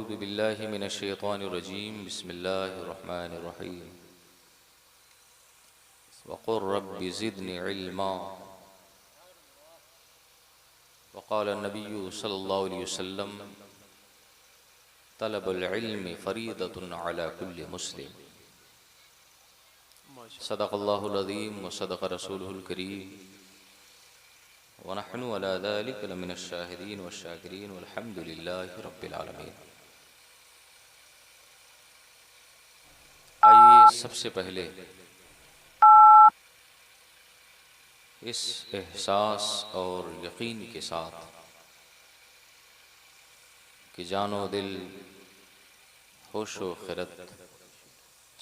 अऊज़ु बिल्लाहि मिनश्शैतानिर्रजीम बिस्मिल्लाहिर्रहमानिर्रहीम वक़ुर रब्बि ज़िदनी इल्मा वक़ाल नबिय्यु सल्लल्लाहु अलैहि वसल्लम तलबुल इल्मि फ़रीदतुन अला कुल्लि मुस्लिम सदक़ल्लाहुल अज़ीम व सदक़ रसूलुहुल करीम व नहनु अला ज़ालिका लमिनश शाहिदीन व शाकिरीन वल्हम्दुलिल्लाहि रब्बिल आलमीन। आइए सबसे पहले इस एहसास और यकीन के साथ कि जानो दिल होशो खिरत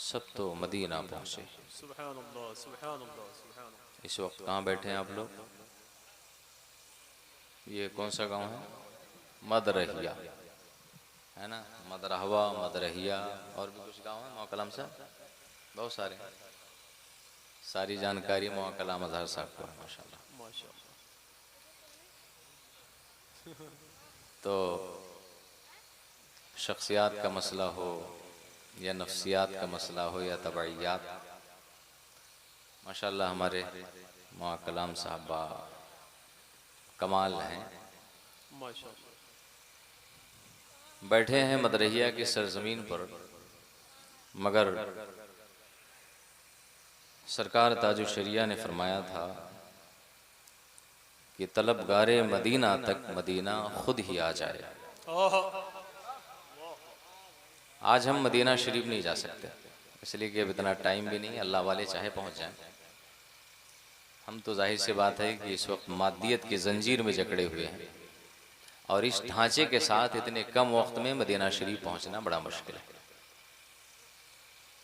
सब तो मदीना पहुँचे। इस वक्त कहाँ बैठे हैं आप लोग? ये कौन सा गांव है? मदरहिया है ना, मदरहवा, मदरहिया और भी कुछ गांव है मौकलाम साहब, बहुत सारे। सारी जानकारी मौकलाम अजहर साहब को है माशाल्लाह। तो शख्सियात का मसला हो या नफ्सियात का मसला हो या तबइयात, माशाल्लाह हमारे मौकलाम साहबा कमाल हैं। बैठे हैं मदरहिया की सरजमीन पर, मगर सरकार ताजुल शरिया ने फरमाया था कि तलबगारे मदीना तक मदीना खुद ही आ जाए। आज हम मदीना शरीफ नहीं जा सकते, इसलिए कि अब इतना टाइम भी नहीं, अल्लाह वाले चाहे पहुंच जाएं। हम तो जाहिर सी बात है कि इस वक्त मादियत की जंजीर में जकड़े हुए हैं और इस ढांचे के साथ इतने कम वक्त में मदीना शरीफ पहुंचना बड़ा मुश्किल है।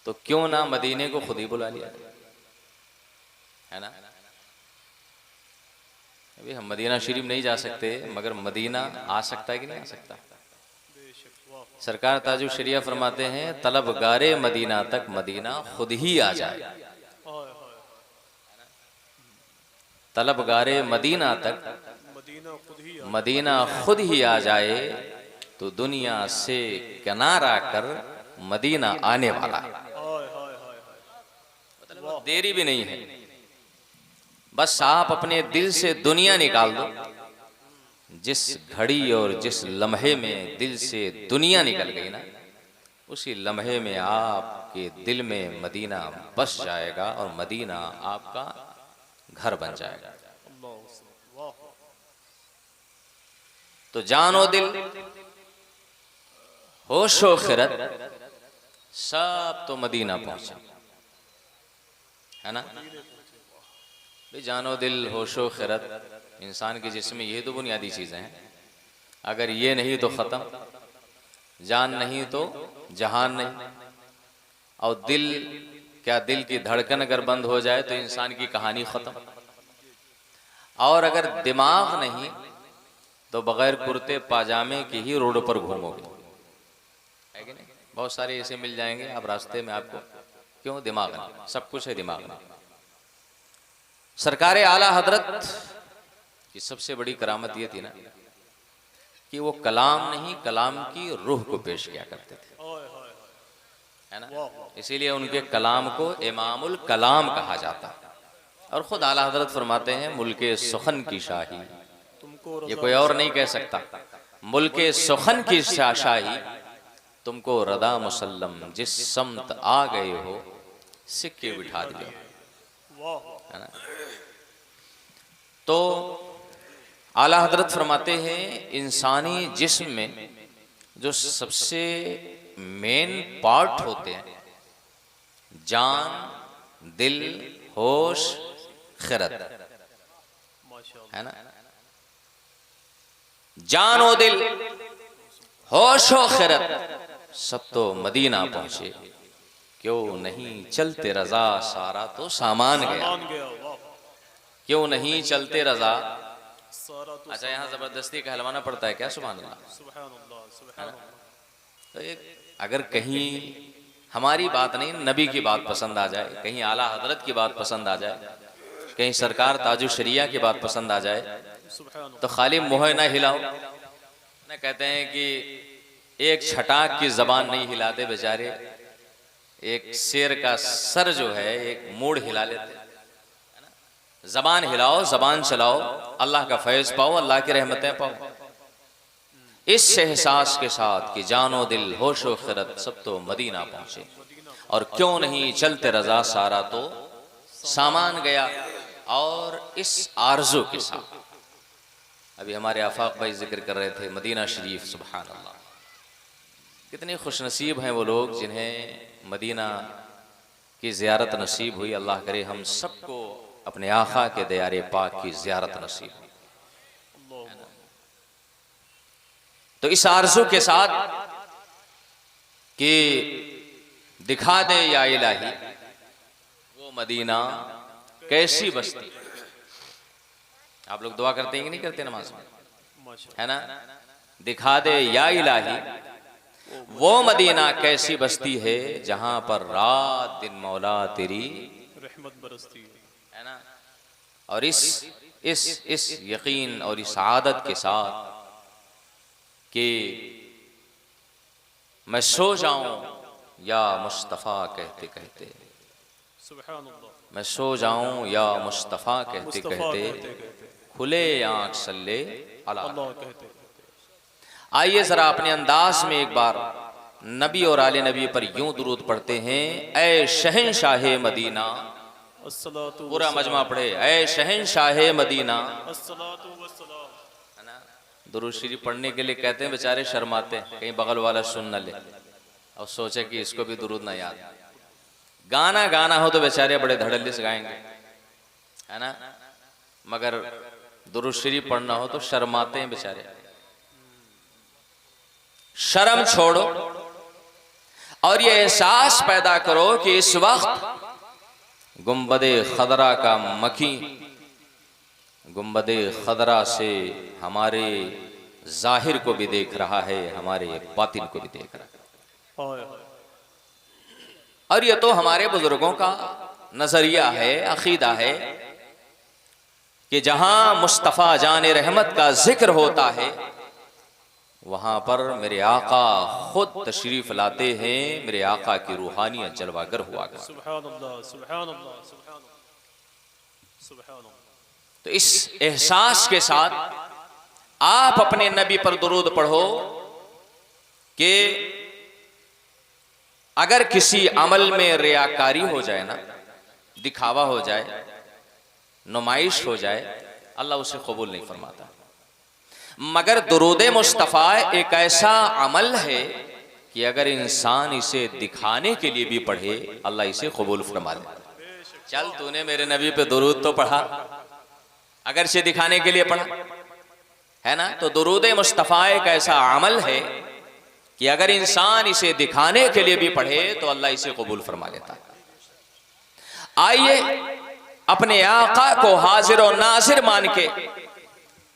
तो क्यों ना मदीने को खुद ही बुला लिया है ना। अभी हम मदीना शरीफ नहीं जा सकते, मगर मदीना आ सकता है कि नहीं आ सकता? सरकार ताजुल शरिया फरमाते हैं तलबगारे मदीना तक मदीना खुद ही आ जाए। तलबगारे मदीना तक मदीना खुद ही आ जाए तो दुनिया से किनारा कर मदीना आने वाला है। मतलब देरी भी नहीं है, बस आप अपने दिल से दुनिया निकाल दो। जिस घड़ी और जिस लम्हे में दिल से दुनिया निकल गई ना, उसी लम्हे में आपके दिल में मदीना बस जाएगा और मदीना आपका घर बन जाएगा। तो जानो दिल होशो खिरत सब तो मदीना पहुंचा है ना। भाई जानो दिल होशो खिरत इंसान के जिस्म में ये तो बुनियादी चीजें हैं। अगर ये नहीं तो खत्म, जान नहीं तो जहान नहीं। और दिल क्या, दिल की धड़कन अगर बंद हो जाए तो इंसान की कहानी खत्म। और अगर दिमाग नहीं तो बगैर कुर्ते पाजामे के ही रोड पर घूमोगे, है कि नहीं? बहुत सारे ऐसे मिल जाएंगे आप रास्ते में, आपको क्यों? दिमाग नहीं, सब कुछ है दिमाग में। सरकार आला हजरत की सबसे बड़ी करामत ये थी ना कि वो कलाम नहीं, कलाम की रूह को पेश किया करते थे, है ना। इसीलिए उनके कलाम को इमामुल कलाम कहा जाता है। और खुद आला हजरत फरमाते हैं मुल्के सुखन की शाही, ये कोई और नहीं कह सकता, मुल्के सुखन की शाही तुमको रदा मुसल्लम, जिस समत आ गए हो सिक्के बिठा दिए, है ना। तो आला हजरत फरमाते हैं इंसानी जिस्म में जो सबसे मेन पार्ट होते हैं, जान, दिल, होश, खिरत, है ना। जान और दिल, होश और खिरत सब तो मदीना पहुंचे। क्यों नहीं चलते रजा, सारा तो सामान गया। क्यों नहीं चलते रजा। अच्छा, यहाँ जबरदस्ती कहलवाना पड़ता है क्या? सुभान अल्लाह। तो अगर कहीं हमारी बात नहीं, नबी की बात पसंद आ जाए, कहीं आला हजरत की बात पसंद आ जाए, कहीं सरकार ताजुल शरिया की बात पसंद आ जाए, तो खाली मुँह ना हिलाओ। ना कहते हैं कि एक छटाक की जबान नहीं हिलाते बेचारे, एक शेर का सर जो है एक मूड हिला लेते। जबान हिलाओ, जबान चलाओ, अल्लाह का फैज पाओ, अल्लाह की रहमतें पाओ। इस एहसास के साथ कि जानो दिल होशो खिरत सब तो मदीना पहुंचे, और क्यों नहीं चलते रजा सारा तो सामान गया। और इस आरज़ू के साथ अभी हमारे आफाक भाई जिक्र कर रहे थे मदीना शरीफ, सुभान अल्लाह, कितने खुशनसीब हैं वो लोग जिन्हें मदीना की ज़ियारत नसीब हुई। अल्लाह करे हम सबको अपने आका के दयारे पाक की ज़ियारत नसीब हुई। तो इस आरज़ू के साथ कि दिखा दे या इलाही वो मदीना कैसी बस्ती। आप लोग दुआ करते हैं कि नहीं करते नमाज में, है ना? दिखा दे या इलाही वो मदीना कैसी बस्ती है जहां पर रात दिन मौला तेरी रहमत बरसती है ना। और इस यकीन और इस आदत के साथ कि मैं सो जाऊं या मुस्तफ़ा कहते कहते, मैं सो जाऊं या मुस्तफ़ा कहते कहते खुले आंख सल्ले अला कहते। आइए जरा अपने अंदाज में एक बार नबी और आले नबी पर यूं दुरूद पढ़ते हैं। ऐ शहंशाह मदीना, पूरा मजमा पढ़े, ऐ शहंशाह मदीना। है ना? दुरूद शरीफ पढ़ने के लिए कहते हैं, बेचारे शर्माते हैं कहीं बगल वाला सुन न ले और सोचे कि इसको भी दुरूद ना याद। गाना गाना हो तो बेचारे बड़े धड़ल्ले से गाएंगे, है ना, मगर दुरूद शरीफ पढ़ना हो तो शर्माते हैं बेचारे। शर्म छोड़ो और ये एहसास पैदा करो कि इस वक्त गुंबदे खदरा का मकी गुंबदे खदरा से हमारे जाहिर को भी देख रहा है, हमारे बातिन को भी देख रहा है। और ये तो हमारे बुजुर्गों का नजरिया है, अकीदा है कि जहां मुस्तफ़ा जाने रहमत का जिक्र होता है वहां पर मेरे आका खुद तशरीफ लाते हैं, मेरे आका की रूहानियत जलवागर हुआ करती। सुभान अल्लाह, सुभान अल्लाह, सुभान अल्लाह, सुभान अल्लाह। तो इस एहसास के साथ आप अपने नबी पर दुरूद पढ़ो कि अगर किसी अमल में रियाकारी हो जाए ना, दिखावा हो जाए, नुमाइश हो जाए, अल्लाह उसे कबूल नहीं फरमाता। मगर दुरूद मुस्तफ़ा एक ऐसा अमल है कि अगर इंसान इसे दिखाने के लिए भी पढ़े अल्लाह इसे कबूल फरमा ले। चल तूने मेरे नबी पे दुरूद तो पढ़ा, अगर इसे दिखाने के लिए पढ़ा है ना, तो दुरूद मुस्तफ़ा एक ऐसा अमल है कि अगर इंसान इसे दिखाने के लिए भी पढ़े तो अल्लाह इसे कबूल फरमा लेता है। आइए अपने आका को हाजिर और नाजिर मान के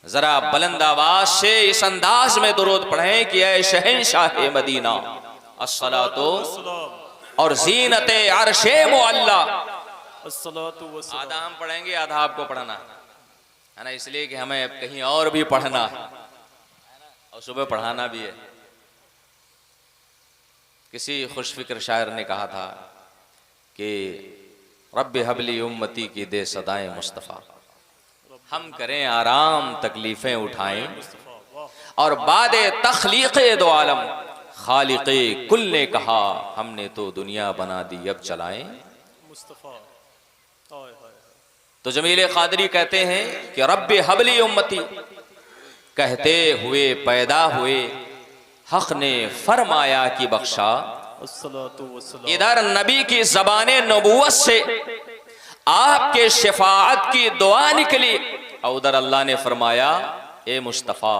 जरा बुलंद आवाज से इस अंदाज में दुरूद पढ़ें कि ऐ शहंशाह मदीना अस्सलातो और ज़ीनते अर्शे मुअल्ला। आदाम पढ़ेंगे, आधा आपको पढ़ना है ना, इसलिए कि हमें कहीं और भी पढ़ना है और सुबह पढ़ाना भी है। किसी खुशफिक्र शायर ने कहा था कि रब्बे हबली उम्मती की दे सदाएं मुस्तफ़ा, हम करें आराम तकलीफें उठाएं और बादे तख्लीक़े दो आलम खालिक़े कुल ने कहा हमने तो दुनिया बना दी अब चलाएं मुस्तफ़ा। तो जमील क़ादरी कहते हैं कि रब्बे हबली उम्मती कहते हुए पैदा हुए हक़ ने फरमाया कि बख्शा। इधर नबी की ज़बाने नबूवत से आपके शफाअत की दुआ निकली और उधर अल्लाह ने फरमाया ए मुस्तफ़ा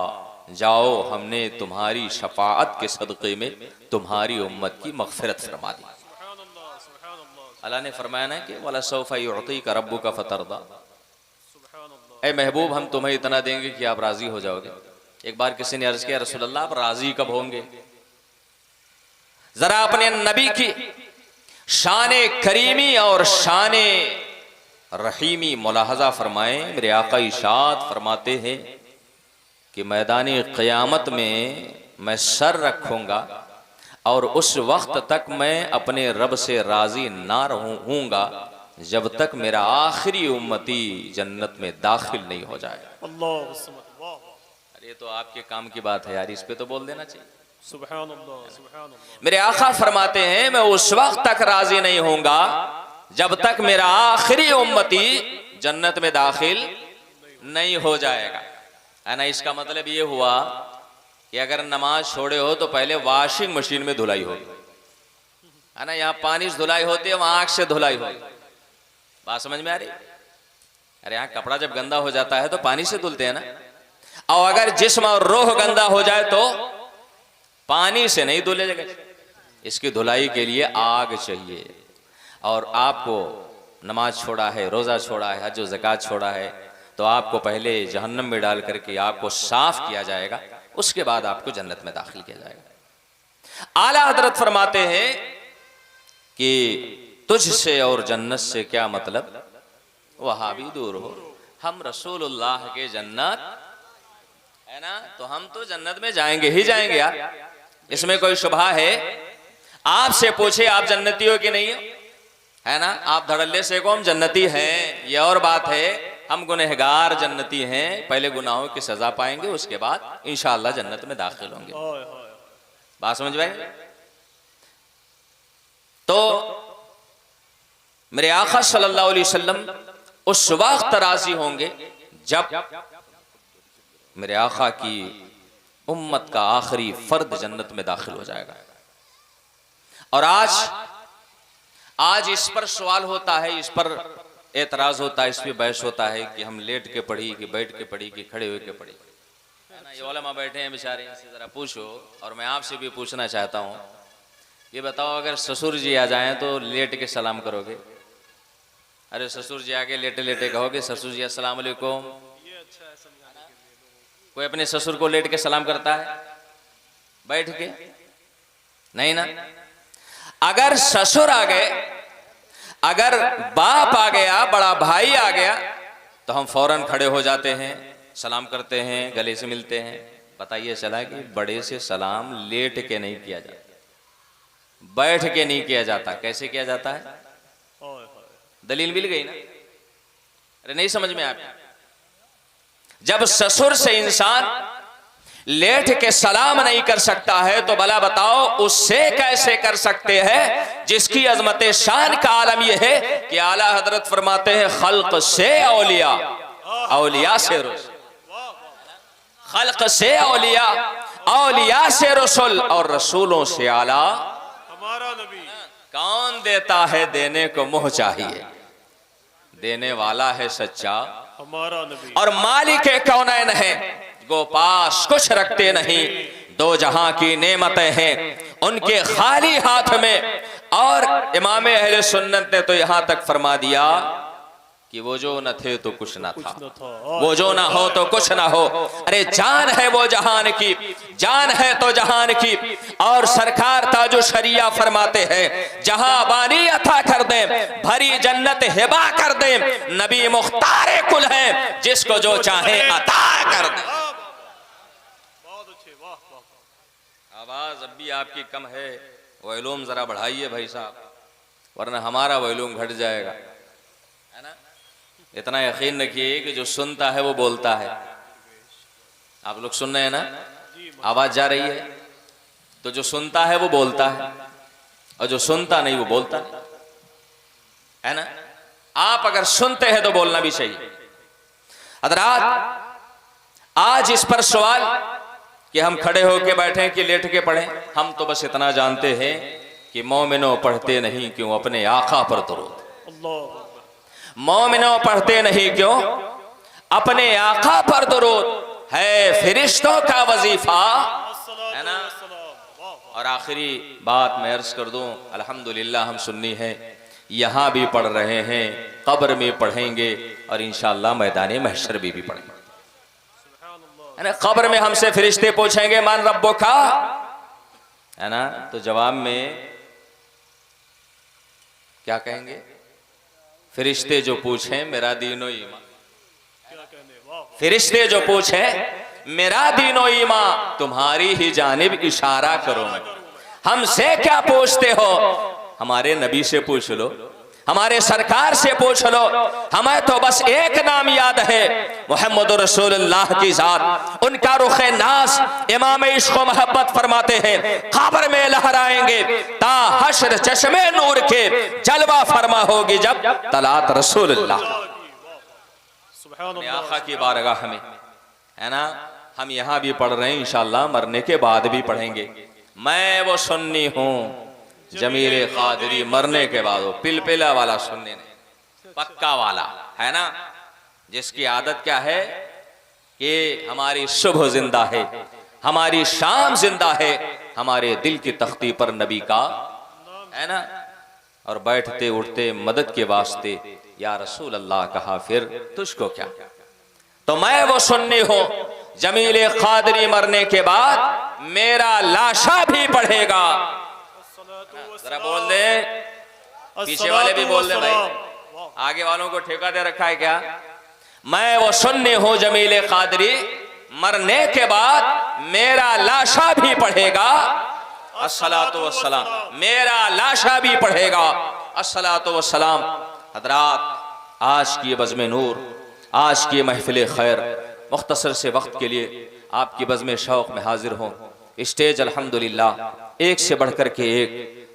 जाओ हमने तुम्हारी शफाअत के सदक़े में तुम्हारी उम्मत की मग़फ़िरत फरमा दी। अल्लाह ने फरमाया ना कि वला सौफ़ा युअतीका रब्बुका फ़तरदा, ए महबूब हम तुम्हें इतना देंगे कि आप राजी हो जाओगे। एक बार किसी ने अर्ज़ किया रसूलल्लाह आप राजी कब होंगे? जरा अपने नबी की शाने करीमी और शाने रहीमी मुलाहजा फरमाएं। मेरे आका इशात फरमाते हैं कि मैदान क़यामत में मैं सर रखूंगा और उस वक्त तक मैं अपने रब से राजी ना रहूंगा जब तक मेरा आखिरी उम्मती जन्नत में दाखिल नहीं हो जाए। अरे ये तो आपके काम की बात है यार, इस पे तो बोल देना चाहिए। सुभान अल्लाह, सुभान अल्लाह। मेरे आका फरमाते हैं मैं उस वक्त तक राजी नहीं होऊंगा जब तक मेरा आखिरी उम्मती जन्नत में दाखिल नहीं हो जाएगा, है ना। इसका मतलब ये हुआ कि अगर नमाज छोड़े हो तो पहले वॉशिंग मशीन में धुलाई हो, है ना। यहाँ पानी से धुलाई होती है, वहां आंख से धुलाई हो। बात समझ में आ रही? अरे यहाँ कपड़ा जब गंदा हो जाता है तो पानी से धुलते हैं ना, और अगर जिस्म और रूह गंदा हो जाए तो पानी से नहीं धुले जाएगा। इसकी धुलाई के लिए आग चाहिए। और आपको नमाज छोड़ा है, रोजा छोड़ा है, हज ज़कात छोड़ा है, तो आपको पहले जहन्नम में डाल करके आपको साफ किया जाएगा, उसके बाद आपको जन्नत में दाखिल किया जाएगा। आला हजरत फरमाते हैं कि तुझसे और जन्नत से क्या मतलब, वहां भी दूर हो, हम रसूलुल्लाह के जन्नत है ना, तो हम तो जन्नत में जाएंगे ही जाएंगे यार, इसमें कोई शुबहा है? आपसे पूछे आप जन्नती हो कि नहीं हो, है ना। आप धड़ल्ले से को हम जन्नती हैं, ये और बात है। हम गुनहगार जन्नती हैं, पहले गुनाहों की सजा पाएंगे, उसके बाद इंशाअल्लाह जन्नत में दाखिल होंगे। बात समझ में? तो मेरे आका सल्लल्लाहु अलैहि वसल्लम उस वक्त राजी होंगे जब मेरे आका की उम्मत का आखिरी फर्द जन्नत में दाखिल हो जाएगा। और आज इस पर सवाल होता है, इस पर एतराज होता है, इस पर बहस होता है कि हम लेट के पढ़ी कि बैठ के पढ़ी कि खड़े हुए के पढ़ी, है ना। ये उलमा बैठे हैं बेचारे, इनसे जरा पूछो। और मैं आपसे भी पूछना चाहता हूँ, ये बताओ अगर ससुर जी आ जाएं तो लेट के सलाम करोगे? अरे ससुर जी आके लेटे लेटे कहोगे ससुर जी अस्सलाम वालेकुम? कोई अपने ससुर को लेट के सलाम करता है बैठ के? नहीं ना। अगर ससुर आ गए, अगर बाप आ गया, बड़ा भाई आ गया, तो हम फौरन खड़े हो जाते हैं, सलाम करते हैं, गले से मिलते हैं। बताइए चला कि बड़े से सलाम लेट के नहीं किया जाता, बैठ के नहीं किया जाता, कैसे किया जाता है? दलील मिल गई ना? अरे नहीं समझ में आया? जब ससुर से इंसान लेट के सलाम नहीं कर सकता है तो भला बताओ उससे कैसे कर सकते हैं जिसकी अजमत शान का आलम यह है कि आला हजरत फरमाते हैं खल्क से औलिया, औलिया से रसूल, खल्क से औलिया, औलिया से रसूल, और रसूलों से आला हमारा नबी। कौन देता है देने को मुंह चाहिए, देने वाला है सच्चा हमारा नबी। और मालिक कौनैन है, गो पास कुछ रखते नहीं, दो जहां की नेमतें हैं उनके खाली हाथ में। और इमाम अहले सुन्नत ने तो यहां तक फरमा दिया कि वो जो न थे तो कुछ न था, वो जो ना हो तो कुछ ना हो। अरे जान है वो जहान की, जान है तो जहान की। और सरकार ताजो शरिया फरमाते हैं जहां बानी अता कर दे, भरी जन्नत हिबा कर दे, नबी मुख्तारे कुल है जिसको जो चाहे अता कर दे। आवाज अब भी आपकी कम है, वॉल्यूम जरा बढ़ाइए भाई साहब, वरना हमारा वॉल्यूम घट जाएगा, है ना। इतना यकीन रखिए कि जो सुनता है वो बोलता है। आप लोग सुन रहे हैं ना, आवाज जा रही है, तो जो सुनता है वो बोलता है, और जो सुनता नहीं वो बोलता है ना। आप अगर सुनते हैं तो बोलना भी चाहिए। हज़रात आज इस पर सवाल कि हम खड़े होके बैठे कि लेट के पढ़ें, हम तो बस इतना जानते हैं कि मोमिनो पढ़ते नहीं क्यों अपने आका पर दुरूद, मोमिनो पढ़ते नहीं क्यों अपने आका पर दुरूद, है फिरिश्तों का वजीफा, है ना। और आखिरी बात मैं अर्ज कर दूं, अल्हम्दुलिल्लाह हम सुन्नी हैं, यहाँ भी पढ़ रहे हैं, कब्र में पढ़ेंगे, और इंशाअल्लाह मैदान महशर भी पढ़ेंगे, है ना। कब्र में हमसे फरिश्ते पूछेंगे मान रब्बो का, है ना, तो जवाब में क्या कहेंगे? फरिश्ते जो पूछें मेरा दीनो ईमान, फरिश्ते जो पूछें मेरा दीनो ईमान तुम्हारी ही जानिब इशारा करो मैं। हमसे क्या पूछते हो, हमारे नबी से पूछ लो, हमारे सरकार से पूछ लो। हमें तो बस एक नाम याद है, मोहम्मद रसूलुल्लाह की जात। उनका रुखे नास इमाम इश्क व मोहब्बत फरमाते हैं, कब्र में लहराएंगे ता हश्र चश्मे नूर के जलवा फरमा होगी जब तलात रसूलुल्लाह। अपने आका की बारगाह में, है ना, हम यहाँ भी पढ़ रहे हैं, इंशाअल्लाह मरने के बाद भी पढ़ेंगे। मैं वो सुन्नी हूँ जमील कादरी, मरने के बाद वो पिलपिला वाला सुनने नहीं, पक्का वाला, है ना, जिसकी आदत क्या है कि हमारी सुबह जिंदा है, हमारी शाम जिंदा है, हमारे दिल की तख्ती पर नबी का, है ना, और बैठते उठते मदद के वास्ते या रसूल अल्लाह कहा, फिर तुझको क्या। तो मैं वो सुन्नी हूं जमील कादरी, मरने के बाद मेरा लाशा भी पढ़ेगा। जरा बोल दे, पीछे वाले भी बोल दे भाई, आगे वालों को ठेका दे रखा है क्या। मैं वो सुन्नी हूं जमील कादरी, मरने के बाद मेरा लाशा भी पढ़ेगा अस्सलातु वस्सलाम, मेरा लाशा भी पढ़ेगा अस्सलातु वस्सलाम। हजरात, आज की बज़्म नूर, आज की महफिल खैर, मुख्तसर से वक्त के लिए आपकी बज़्म शौक में हाजिर हों। स्टेज अल्हम्दुलिल्लाह एक से बढ़कर के एक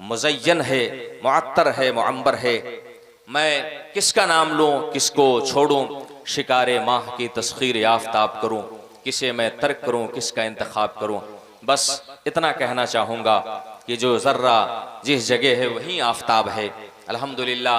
मुज़य्यन है, मुअत्तर है, मुअम्बर है। मैं किसका नाम लूं, किसको छोड़ूं, शिकारे माह की तस्खीर याफ्ताब करूं, किसे मैं तर्क करूं, किसका इंतखाब करूं। बस इतना कहना चाहूँगा कि जो ज़र्रा जिस जगह है वहीं आफ्ताब है। अल्हम्दुलिल्लाह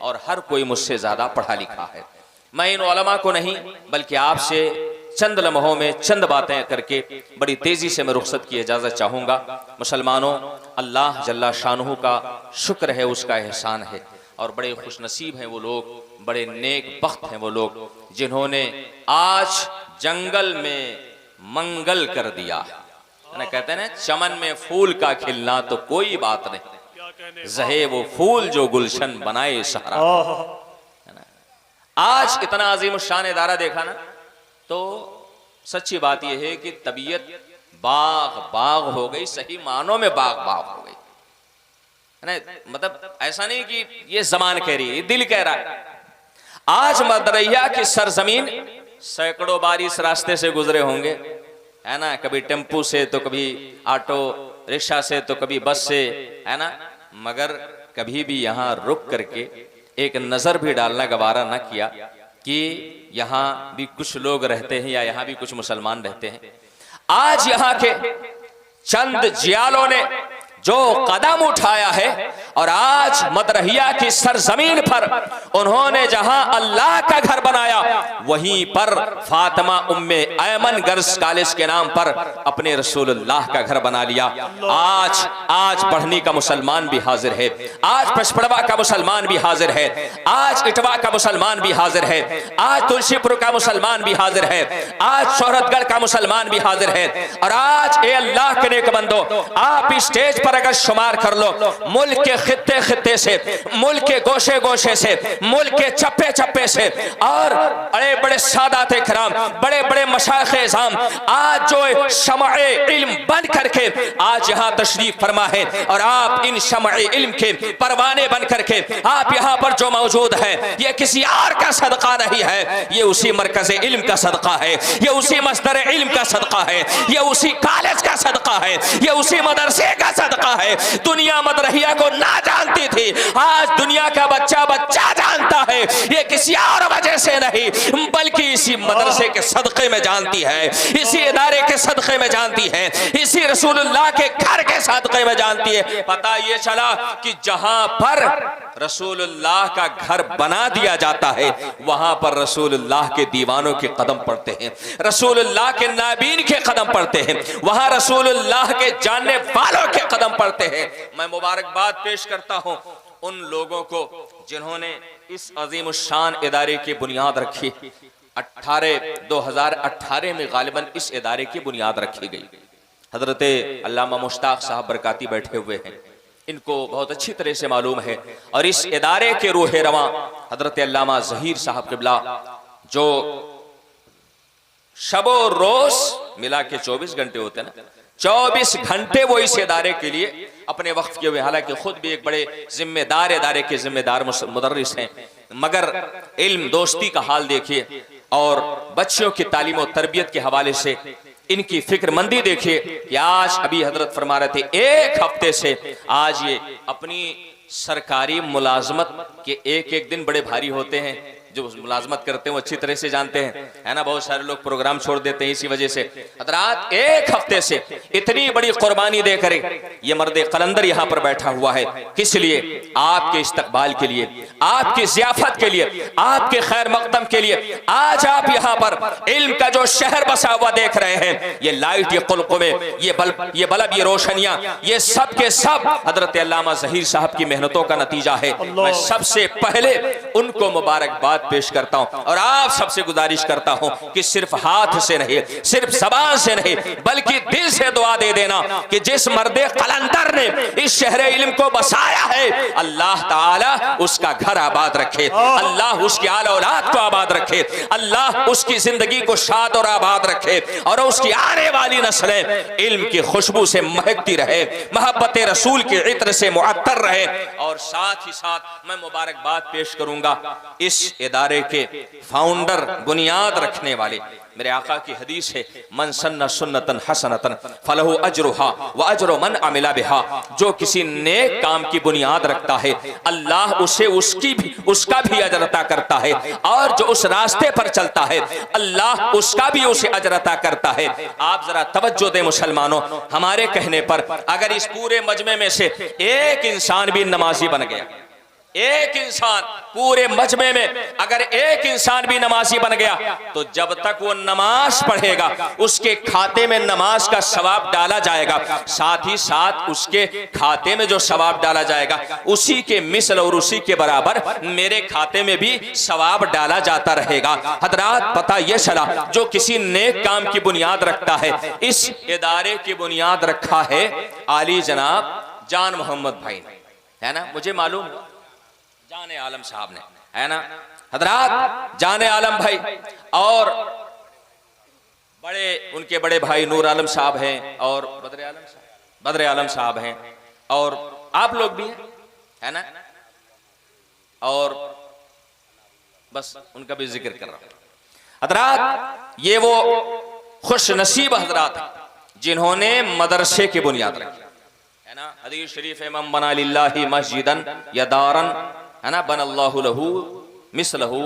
और हर कोई मुझसे ज़्यादा पढ़ा लिखा है। मैं इन उलमा को नहीं बल्कि आपसे चंद लम्हों में चंद बातें करके बड़ी तेजी से मैं रुखसत की इजाज़त चाहूँगा। मुसलमानों, अल्लाह जल्ला शानुहु का शुक्र है, उसका एहसान है, और बड़े खुशनसीब हैं वो लोग, बड़े नेक बख्त हैं वो लोग जिन्होंने आज जंगल में मंगल कर दिया है ना। कहते हैं ना, चमन में फूल का खिलना तो कोई बात नहीं, जहे वो फूल जो गुलशन बनाए सहरा, है ना। आज इतना अजीम शान इदारा देखा ना, तो सच्ची बात यह है कि तबीयत बाग बाग हो गई, सही मानों में बाग बाग हो गई, है ना। मतलब ऐसा नहीं कि ये जमान कह रही है, दिल कह रहा है। आज मदरैया की सरजमीन सैकड़ों बार इस रास्ते से गुजरे होंगे, है ना, कभी टेम्पू से, तो कभी ऑटो रिक्शा से, तो कभी बस से, है ना, मगर कभी भी यहाँ रुक करके एक नजर भी डालना गवारा न किया कि यहाँ भी कुछ लोग रहते हैं या यहाँ भी कुछ मुसलमान रहते हैं। आज यहाँ के चंद जियालों ने जो कदम उठाया है, और आज मदरहिया की सरजमीन पर उन्होंने जहां अल्लाह का घर बनाया, वहीं पर फातिमा उम्मे ऐमन गर्ल्स कॉलेज के नाम पर अपने रसूलुल्लाह का घर बना लिया। आज बढ़नी का मुसलमान भी हाजिर है, आज पचपड़वा का मुसलमान भी हाजिर है, आज इटवा का मुसलमान भी हाजिर है, आज तुलसीपुर का मुसलमान भी हाजिर है, आज शोहरतगढ़ का मुसलमान भी हाजिर है। और आज ए अल्लाह के नेक बंदो, आप इस स्टेज पर अगर शुमार कर लो, मुल्क के खित्ते खित्ते से, मुल्क के गोशे गोशे से, मुल्क के चप्पे चप्पे से, और बड़े बड़े सादात इकराम, बड़े बड़े मशाइख इज़ाम आज जो शमए इल्म बन करके आज यहाँ तशरीफ फरमा है, और आप इन शमए इल्म के परवाने बन करके आप यहाँ पर जो मौजूद है, ये किसी और का सदका नहीं है, ये उसी मरकज इल्म का सदका है, ये उसी मस्दर इल्म का सदका है, ये उसी कॉलेज का सदका है, ये उसी मदरसे का सदका है। दुनिया मदरहिया को ना जानती थी, आज दुनिया का बच्चा बच्चा जानता है। ये किसी और वजह से नहीं बल्कि इसी मदरसे के सदक़े में जानती है, इसी इदारे के सदक़े में जानती है, इसी रसूलुल्लाह के घर के सदक़े में जानती है। पता ये चला कि जहां पर रसूलुल्लाह का घर बना दिया जाता है, वहां पर रसूलुल्लाह के दीवानों के कदम पड़ते हैं, रसूलुल्लाह के नाबीन के कदम पड़ते हैं, वहां रसूलुल्लाह के जानने वालों के कदम पड़ते हैं। मैं मुबारकबाद पेश करता हूं उन लोगों को जिन्होंने इस अजीम शान इदारे की बुनियाद रखी। 2018 में गालिबन इस इदारे की बुनियाद रखी गई। हजरत अल्लामा मुश्ताक साहब बरकाती बैठे हुए हैं, इनको बहुत अच्छी तरह से मालूम है। और इस इदारे के रूह रवां हजरत अल्लामा ज़हीर साहब क़िबला, जो शबो रोज मिला के 24 घंटे होते हैं ना, 24 घंटे वो इस इदारे के लिए अपने वक्त किए हुए, हालांकि खुद भी एक बड़े जिम्मेदार इदारे के जिम्मेदार मुदर्रिस हैं, मगर इल्म दोस्ती का हाल देखिए और बच्चों की तालीम और तरबियत के हवाले से इनकी फिक्रमंदी देखिए कि आज अभी हजरत फरमा रहे थे, एक हफ्ते से आज ये अपनी सरकारी मुलाजमत के एक एक दिन बड़े भारी होते हैं। जो मुलाजमत करते हैं वो अच्छी तरह से जानते हैं, है ना। बहुत सारे लोग प्रोग्राम छोड़ देते हैं इसी वजह से। हजरात एक हफ्ते से इतनी बड़ी कुर्बानी देकर ये मर्द कलंदर यहाँ पर बैठा हुआ है, किस लिए? आपके इस्तकबाल के लिए, आपकी जियाफत के लिए, आपके खैर मकदम के लिए। आज आप यहाँ पर इल्म का जो शहर बसा हुआ देख रहे हैं, ये लाइट, ये कुलकुमे, ये बल्ब, ये रोशनियां, ये सब के सब हजरत अल्लामा ज़हीर साहब की मेहनतों का नतीजा है। मैं सबसे पहले उनको मुबारकबाद पेश करता हूं और आप सबसे गुजारिश करता हूं कि सिर्फ हाथ से नहीं, सिर्फ ज़बान से नहीं, बल्कि दिल से दुआ दे देना कि जिस मर्दे कलंदर ने इस शहर इल्म को बसाया है, अल्लाह ताला उसका घर आबाद रखे, अल्लाह उसकी आल औलाद को आबाद रखे, अल्लाह उसकी जिंदगी को शाद और आबाद रखे और उसकी आने वाली नस्लें इल्म की खुशबू से महकती रहे, मोहब्बत रसूल के इत्र से मुअत्तर रहे। और साथ ही साथ मैं मुबारकबाद पेश करूंगा इस इदारे के फाउंडर, बुनियाद रखने वाले, मेरे आका की हदीस है, मन सन्ना सुन्नतन हसनतन फलहु अजरुहा व अजरु मन अमिला बिहा। जो किसी नेक काम की बुनियाद रखता है, अल्लाह उसे उसका भी अजर अता करता है, और जो उस रास्ते पर चलता है, अल्लाह उसका भी उसे अजर अता करता है। आप जरा तवज्जो दें मुसलमानों, हमारे कहने पर अगर इस पूरे मजमे में से एक इंसान भी नमाजी बन गया, एक इंसान पूरे मजमे में अगर एक इंसान भी नमाजी बन गया, तो जब तक वो नमाज पढ़ेगा उसके खाते में नमाज का सवाब डाला जाएगा, साथ ही साथ उसके खाते में जो सवाब डाला जाएगा उसी के मिसल और उसी के बराबर मेरे खाते में भी सवाब डाला जाता रहेगा। हजरात पता यह चला, जो किसी नेक काम की बुनियाद रखता है, इस इदारे की बुनियाद रखा है आली जनाब जान मोहम्मद भाई ने, है ना। मुझे मालूम जाने आलम साहब ने, है ना हजरात, जाने आलम भाई और उनके बड़े भाई नूर आलम साहब हैं और बद्र आलम साहब हैं और आप लोग भी हैं, है ना। और बस उनका भी जिक्र कर रहा हूं। हजरात ये वो खुश नसीब हजरात हैं जिन्होंने मदरसे की बुनियाद रखी, है ना। हदीस शरीफ है, मन बना लिल्लाहि मस्जिदन या दारन, है ना, बनल्लाहु लहू मिसलहू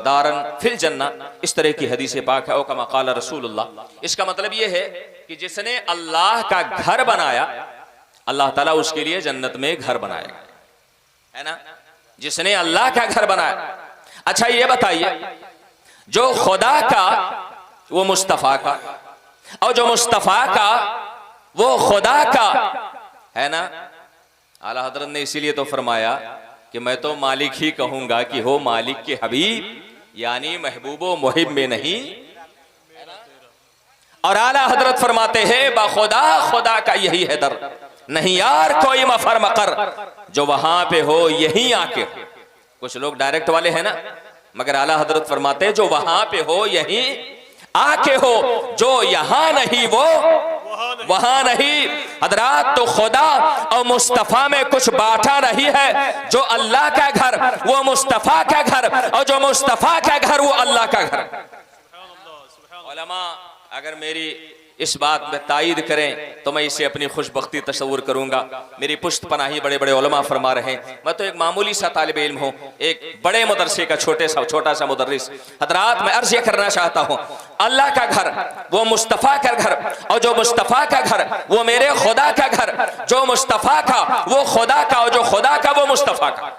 दारन फिल जन्ना, इस तरह की हदीस पाक है। कमा क़ाल रसूलुल्लाह। इसका मतलब यह है कि जिसने अल्लाह का घर बनाया, अल्लाह ताला उसके लिए जन्नत में घर बनाएगा, है ना। जिसने अल्लाह का घर बनाया। अच्छा ये बताइए, जो खुदा का वो मुस्तफा का, और जो मुस्तफा का वो खुदा का, है ना। आला हजरत ने इसीलिए तो फरमाया कि मैं तो मालिक ही कहूंगा कि हो मालिक के हबीब, यानी महबूबो मुहिब में नहीं। और आला हजरत फरमाते हैं, बाखुदा खुदा का यही है दर, नहीं यार कोई मफर मकर, जो वहां पे हो यहीं आके हो। कुछ लोग डायरेक्ट वाले हैं ना, मगर आला हजरत फरमाते हैं जो वहां पे हो यहीं आके हो, जो यहां नहीं वो वहां नहीं। हजरात तो खुदा और मुस्तफा में कुछ बांटा नहीं है। जो अल्लाह का घर वो मुस्तफा का घर, और जो मुस्तफा का घर वो अल्लाह का घर। उलमा अगर मेरी इस बात में तायीद करें तो मैं इसे अपनी खुशबख्ती तस्वुर करूंगा। मेरी पुश्त पनाही बड़े बड़े उलमा फरमा रहे हैं, मैं तो एक मामूली सा तालिब इल्म हूँ, एक बड़े मदरसे का छोटा सा मुदर्रिस। हजरात मैं अर्ज ये करना चाहता हूँ, अल्लाह का घर वो मुस्तफ़ा का घर, और जो मुस्तफ़ा का घर वो मेरे खुदा का घर, जो मुस्तफ़ा का वो खुदा का, और जो खुदा का वो मुस्तफ़ा का।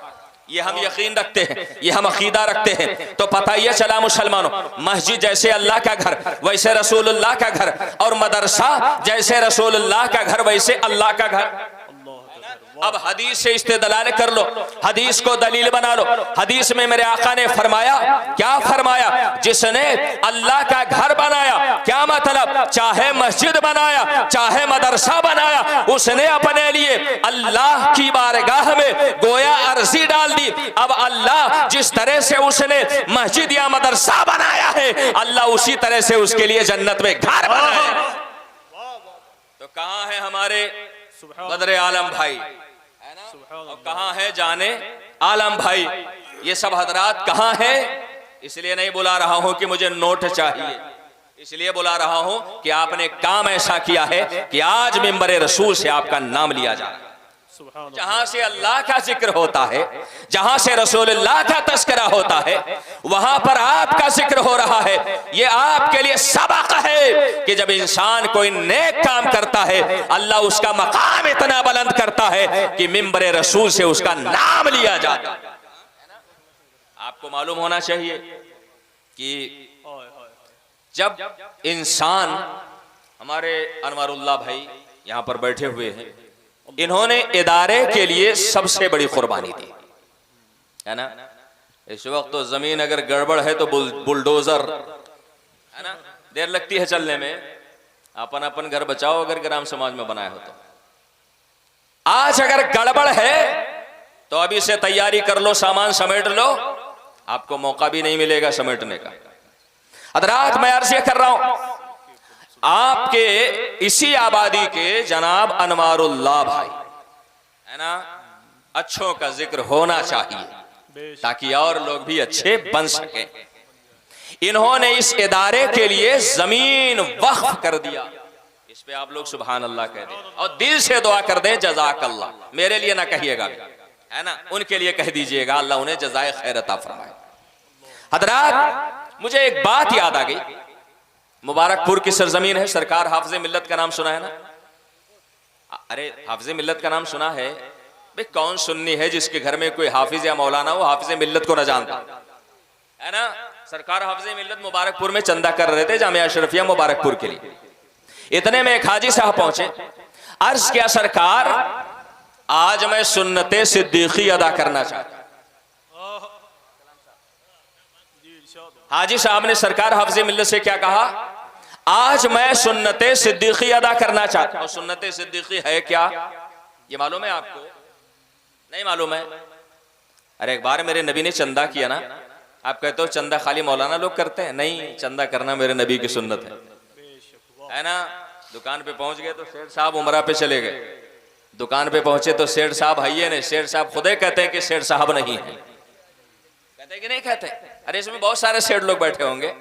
ये हम यकीन रखते हैं, ये हम अकीदा रखते हैं। तो पता यह चला मुसलमानों, मस्जिद जैसे अल्लाह का घर वैसे रसूलुल्लाह का घर, और मदरसा जैसे रसूलुल्लाह का घर वैसे अल्लाह का घर। अब हदीस से इस्तेदलाल कर लो, हदीस को दलील बना लो। हदीस में मेरे आका ने फरमाया, क्या फरमाया? जिसने अल्लाह का घर बनाया, क्या मतलब? चाहे मस्जिद बनाया, चाहे मदरसा बनाया, उसने अपने लिए अल्लाह की बारगाह में गोया अर्जी डाल दी। अब अल्लाह जिस तरह से उसने मस्जिद या मदरसा बनाया है, अल्लाह उसी तरह से उसके लिए जन्नत में घर बनाया। तो कहां है हमारे बदरे आलम भाई, है ना? और कहां है जाने आलम भाई? ये सब हजरात कहां है? इसलिए नहीं बुला रहा हूं कि मुझे नोट चाहिए, इसलिए बुला रहा हूं कि आपने काम ऐसा किया है कि आज मिंबरे रसूल से आपका नाम लिया जा रहा है। जहां से अल्लाह का जिक्र होता है, जहां से रसूलुल्लाह का तस्करा होता है, वहां पर आपका जिक्र हो रहा है। ये आपके लिए सबक है कि जब इंसान कोई नेक काम करता है, अल्लाह उसका मकाम इतना बुलंद करता है कि मिंबरे रसूल से उसका नाम लिया जाता है। आपको मालूम होना चाहिए कि जब इंसान, हमारे अनवारुल्लाह भाई यहां पर बैठे हुए हैं, इन्होंने इदारे के लिए सबसे बड़ी कुर्बानी दी, है ना? इस वक्त तो जमीन अगर गड़बड़ है तो बुलडोजर, है ना, देर लगती है चलने में। अपन अपन घर बचाओ अगर ग्राम समाज में बनाया हो तो। आज अगर गड़बड़ है तो अभी से तैयारी कर लो, सामान समेट लो, आपको मौका भी नहीं मिलेगा समेटने का। हज़रात, मैं अर्ज़ कर रहा हूं, आपके इसी आबादी के जनाब अनवारुल्लाह भाई, है ना, अच्छों का जिक्र होना चाहिए ताकि और लोग भी अच्छे बन सके। इन्होंने इस इदारे के लिए जमीन वक्फ कर दिया। इस पे आप लोग सुभान अल्लाह कह दें और दिल से दुआ कर दें जज़ाकल्लाह। मेरे लिए ना कहिएगा, है ना, उनके लिए कह दीजिएगा, अल्लाह उन्हें जज़ाए खैर अता फरमाए। हज़रात, मुझे एक बात याद आ गई। मुबारकपुर की सरजमीन है, सरकार हाफिज़े मिल्लत का नाम सुना है ना? अरे हाफिज़े मिल्लत का नाम सुना है? भाई कौन सुन्नी है जिसके घर में कोई हाफिज या मौलाना हो हाफिज़े मिल्लत को न जानता, है ना? सरकार हाफिज़े मिल्लत मुबारकपुर में चंदा कर रहे थे जामिया अशरफिया मुबारकपुर के लिए। इतने में एक हाजी साहब पहुंचे, अर्ज किया, सरकार आज मैं सुन्नते सिद्दीकी अदा करना चाहता। हाजी साहब ने सरकार हाफिज़े मिल्लत से क्या कहा? आज मैं सुन्नते सिद्दीकी अदा करना चाहता हूं। सुन्नते सिद्दीकी है क्या? ये मालूम है आपको? नहीं मालूम है? अरे एक बार मेरे नबी ने चंदा किया ना, आप कहते हो चंदा खाली मौलाना लोग करते हैं? नहीं, चंदा करना मेरे नबी की सुन्नत है ना? दुकान पे पहुंच गए तो सेठ साहब उमरा पे चले गए, दुकान पे पहुंचे तो सेठ साहब है नहीं, सेठ साहब खुदे कहते हैं कि सेठ साहब नहीं है। कहते कि नहीं कहते? अरे इसमें बहुत सारे सेठ लोग बैठे होंगे,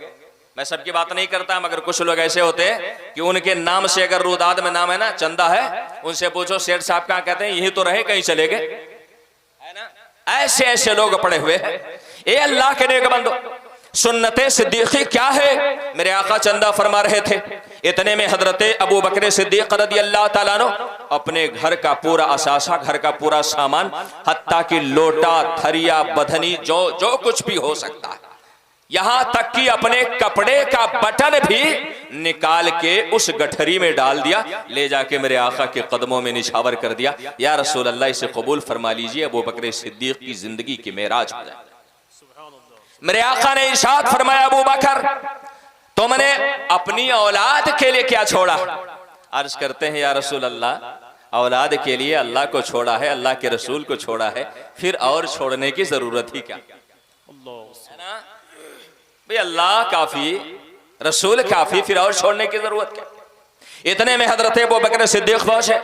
मैं सबकी बात नहीं करता, मगर कुछ लोग ऐसे होते हैं कि उनके नाम से अगर रुदाद में नाम है ना, चंदा है, उनसे पूछो सेठ साहब कहाँ, कहते हैं यही तो रहे, कहीं चले गए, है ना? ऐसे ऐसे लोग पड़े हुए हैं। ए अल्लाह के नेक बंदो, सुन्नते सिद्दीकी क्या है? मेरे आका चंदा फरमा रहे थे, इतने में हजरत अबू बकर सिद्दीक रज़ियल्लाहु ताला अन्हु अपने घर का पूरा असासा, घर का पूरा सामान, हत्ता की लोटा, थरिया, बधनी, जो कुछ भी हो सकता है, यहां तक कि अपने कपड़े का बटन भी निकाल के उस गठरी में डाल दिया, ले जाके मेरे आका के कदमों में निछावर कर दिया, या रसूल अल्लाह इसे कबूल फरमा लीजिए, अबू बकर सिद्दीक की जिंदगी की मेराज हो जाए। मेरे आका ने इरशाद फरमाया, अबू बकर तुमने अपनी औलाद के लिए क्या छोड़ा? अर्ज करते हैं, या रसूल अल्लाह औलाद के लिए अल्लाह को छोड़ा है, अल्लाह के रसूल को छोड़ा है, फिर और छोड़ने की जरूरत ही क्या? है ना भाई, अल्लाह काफी, रसूल काफी, फिर और छोड़ने की जरूरत क्या? इतने में हजरत अबू बकर सिद्दीक पहुंचे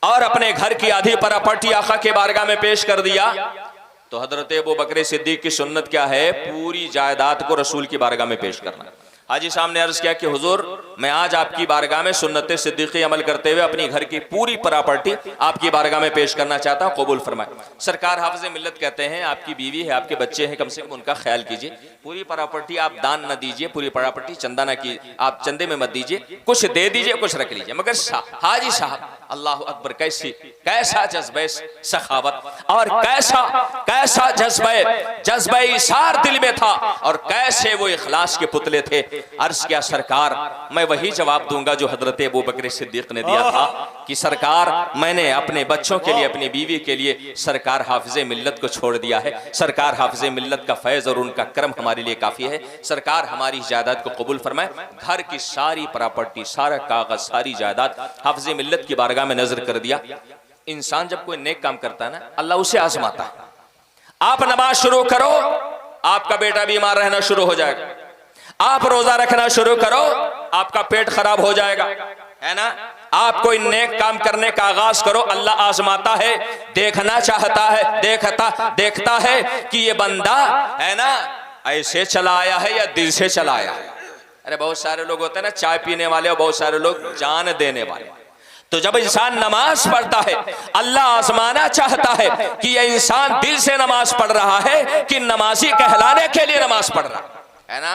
और अपने घर की आधी प्रॉपर्टी आका के बारगाह में पेश कर दिया। तो हजरत अबू बकर सिद्दीक की सुन्नत क्या है? पूरी जायदाद को रसूल की बारगाह में पेश करना। हाजी साहब ने अर्ज किया कि हुजूर, मैं आज आपकी बारगाह में सुन्नत सिद्दीकी अमल करते हुए अपनी घर की पूरी प्रॉपर्टी आपकी बारगाह में पेश करना चाहता हूं, कबूल फरमाए। सरकार हाफिज़े मिल्लत कहते हैं, आपकी बीवी है, आपके बच्चे हैं, कम से कम उनका ख्याल कीजिए, पूरी प्रॉपर्टी आप दान न दीजिए, पूरी प्रॉपर्टी चंदा न की, आप चंदे में मत दीजिए, कुछ दे दीजिए, कुछ रख लीजिए। मगर हाजी साहब, अल्लाह अकबर, कैसा जज्बे सखावत और कैसा जज्बे इसार दिल में था, और कैसे वो इखलास के पुतले थे। अर्ज किया सरकार मैं वही जवाब दूंगा जो हजरत अबू बकर सिद्दीक ने दिया था कि सरकार मैंने अपने बच्चों के लिए अपनी बीवी के लिए सरकार हाफिज़े मिल्लत को छोड़ दिया है। सरकार हाफिज़े मिल्लत का फैज़ और उनका करम हमारे लिए काफ़ी है। सरकार हमारी जायदाद को कबूल फरमाए। घर की सारी प्रॉपर्टी, सारा कागज, सारी जायदाद हाफिज़े मिल्लत की बारगाह में नजर कर दिया। इंसान जब कोई नेक काम करता है ना, अल्लाह उसे आजमाता है। आप नमाज शुरू करो, आपका बेटा बीमार रहना शुरू हो जाएगा। आप रोजा रखना शुरू करो, आपका पेट खराब हो जाएगा, है ना। आप कोई नेक काम करने का आगाज करो, अल्लाह आजमाता है, देखना चाहता है, देखता है कि ये बंदा है ना ऐसे चला आया है या दिल से चला आया है। अरे बहुत सारे लोग होते हैं ना चाय पीने वाले, और बहुत सारे लोग जान देने वाले। तो जब इंसान नमाज पढ़ता है, अल्लाह आजमाना चाहता है कि यह इंसान दिल से नमाज पढ़ रहा है कि नमाजी कहलाने के लिए नमाज पढ़ रहा है ना।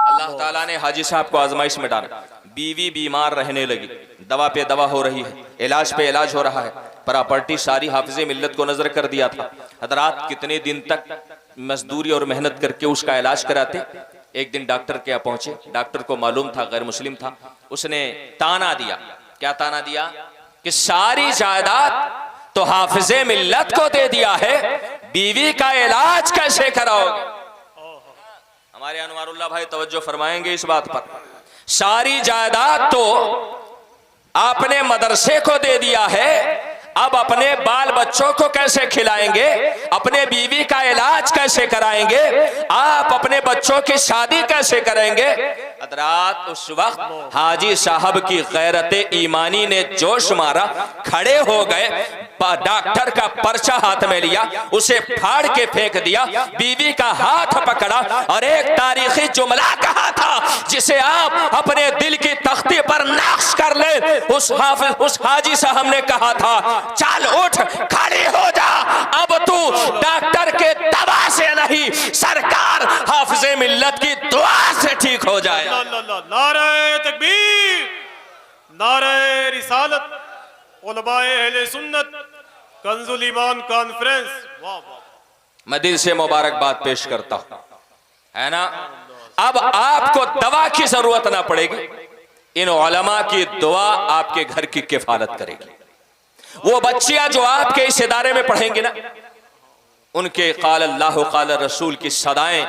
अल्लाह ताला ने हाजी साहब को आजमाइश में डाला। बीवी बीमार रहने लगी, दवा पे दवा हो रही है, इलाज पे इलाज हो रहा है, प्रॉपर्टी सारी हाफिज़े मिल्लत को नजर कर दिया था। हजरात कितने दिन तक मजदूरी और मेहनत करके उसका इलाज कराते। एक दिन डॉक्टर के यहाँ पहुंचे, डॉक्टर को मालूम था गैर मुस्लिम था, उसने ताना दिया। क्या ताना दिया कि सारी जायदाद तो हाफिज़े मिल्लत को दे दिया है, बीवी का इलाज कैसे कराओगे। हमारे अनवारुल्लाह भाई तवज्जो फरमाएंगे इस बात पर। सारी जायदाद तो आपने मदरसे को दे दिया है, अब अपने बाल बच्चों को कैसे खिलाएंगे, अपने बीवी का इलाज कैसे कराएंगे, आप अपने बच्चों की शादी कैसे करेंगे। हज़रात उस वक्त हाजी साहब की गैरत ईमानी ने जोश मारा, खड़े हो गए, डॉक्टर का पर्चा हाथ में लिया, उसे फाड़ के फेंक दिया, बीवी का हाथ पकड़ा और एक तारीखी जुमला कहा था जिसे आप अपने दिल की तख्ती पर नक्श कर ले। उस हाजी साहब ने कहा था, चल उठ, खड़ी हो जा, अब तू डॉक्टर के दवा से नहीं सरकार हाफिज़े मिल्लत की दुआ से ठीक हो जाए। नारे तकबीर, नारे रिसालत, उलमाए अहले सुन्नत, कंजुल ईमान कॉन्फ्रेंस। वाह वाह, मैं दिल से मुबारकबाद पेश करता हूं, है ना। अब आपको दवा की जरूरत ना पड़ेगी, इन उलमा की दुआ आपके घर की किफालत करेगी। वो बच्चियां जो आपके इस इदारे में पढ़ेंगी ना, उनके क़ाल अल्लाह क़ाल रसूल की सदाएं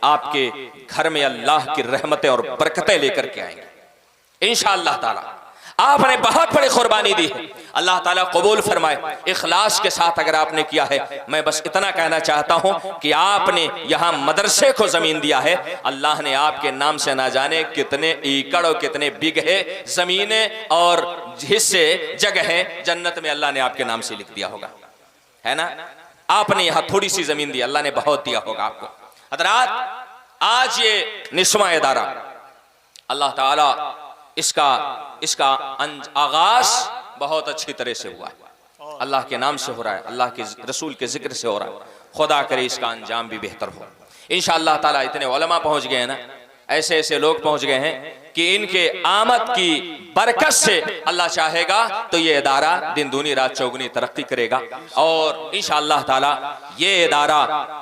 आपके घर में अल्लाह की रहमतें और बरकतें लेकर के आएंगे इंशाअल्लाह ताला। आपने बहुत बड़ी कुर्बानी दी है, अल्लाह ताला कबूल फरमाए। इखलास के साथ अगर आपने किया है, मैं बस इतना कहना चाहता हूं कि आपने यहां मदरसे को जमीन दिया है, अल्लाह ने आपके नाम से ना जाने कितने एकड़ और कितने बिगहे जमीनें और हिस्से जगह जन्नत में अल्लाह ने आपके नाम से लिख दिया होगा, है ना। आपने यहां थोड़ी सी जमीन दी, अल्लाह ने बहुत दिया होगा आपको। हज़रात आज ये निस्वा इदारा अल्लाह ताला इसका आगाज बहुत अच्छी तरह से हुआ है, अल्लाह के नाम से हो रहा है, अल्लाह के रसूल के जिक्र से हो रहा है। खुदा करे इसका अंजाम भी बेहतर हो इंशाअल्लाह ताला। इतने उलमा पहुंच गए हैं ना, ऐसे ऐसे लोग पहुंच गए हैं कि इनके आमद की बरकत से अल्लाह चाहेगा तो ये इदारा दिन दूनी रात चौगुनी तरक्की करेगा और इंशाअल्लाह ताला ये इदारा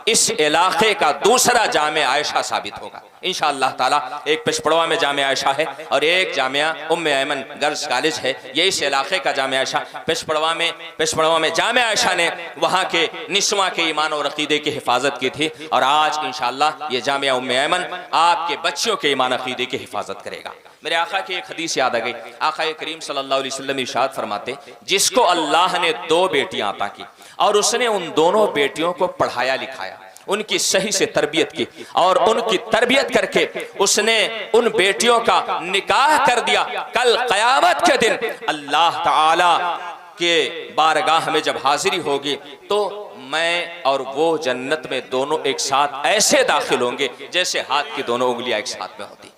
इस इलाके का दूसरा जामे आयशा साबित होगा इंशाअल्लाह ताला। एक पिछपड़वा में जामे आयशा है और एक जामिया उम्मे ऐमन गर्ल्स कॉलेज है, ये इस इलाके का जामे आयशा। पिछपड़वा में जामे आयशा ने वहाँ के निस्वा के ईमान और अकीदे की हिफाजत की थी और आज इंशाअल्लाह ये जामिया उम्मे ऐमन आपके बच्चों के ईमान अकीदे की हिफाजत करेगा। मेरे आका की एक हदीस याद आ गई। आका करीम सल्लल्लाहु अलैहि वसल्लम इरशाद फरमाते, जिसको अल्लाह ने 2 बेटियां अता की और उसने उन दोनों बेटियों को पढ़ाया लिखाया, उनकी सही से तरबियत की और उनकी तरबियत करके उसने उन बेटियों का निकाह कर दिया, कल क़यामत के दिन अल्लाह ताला के बारगाह में जब हाजिरी होगी तो मैं और वो जन्नत में दोनों एक साथ ऐसे दाखिल होंगे जैसे हाथ की दोनों उंगलियां एक साथ में होती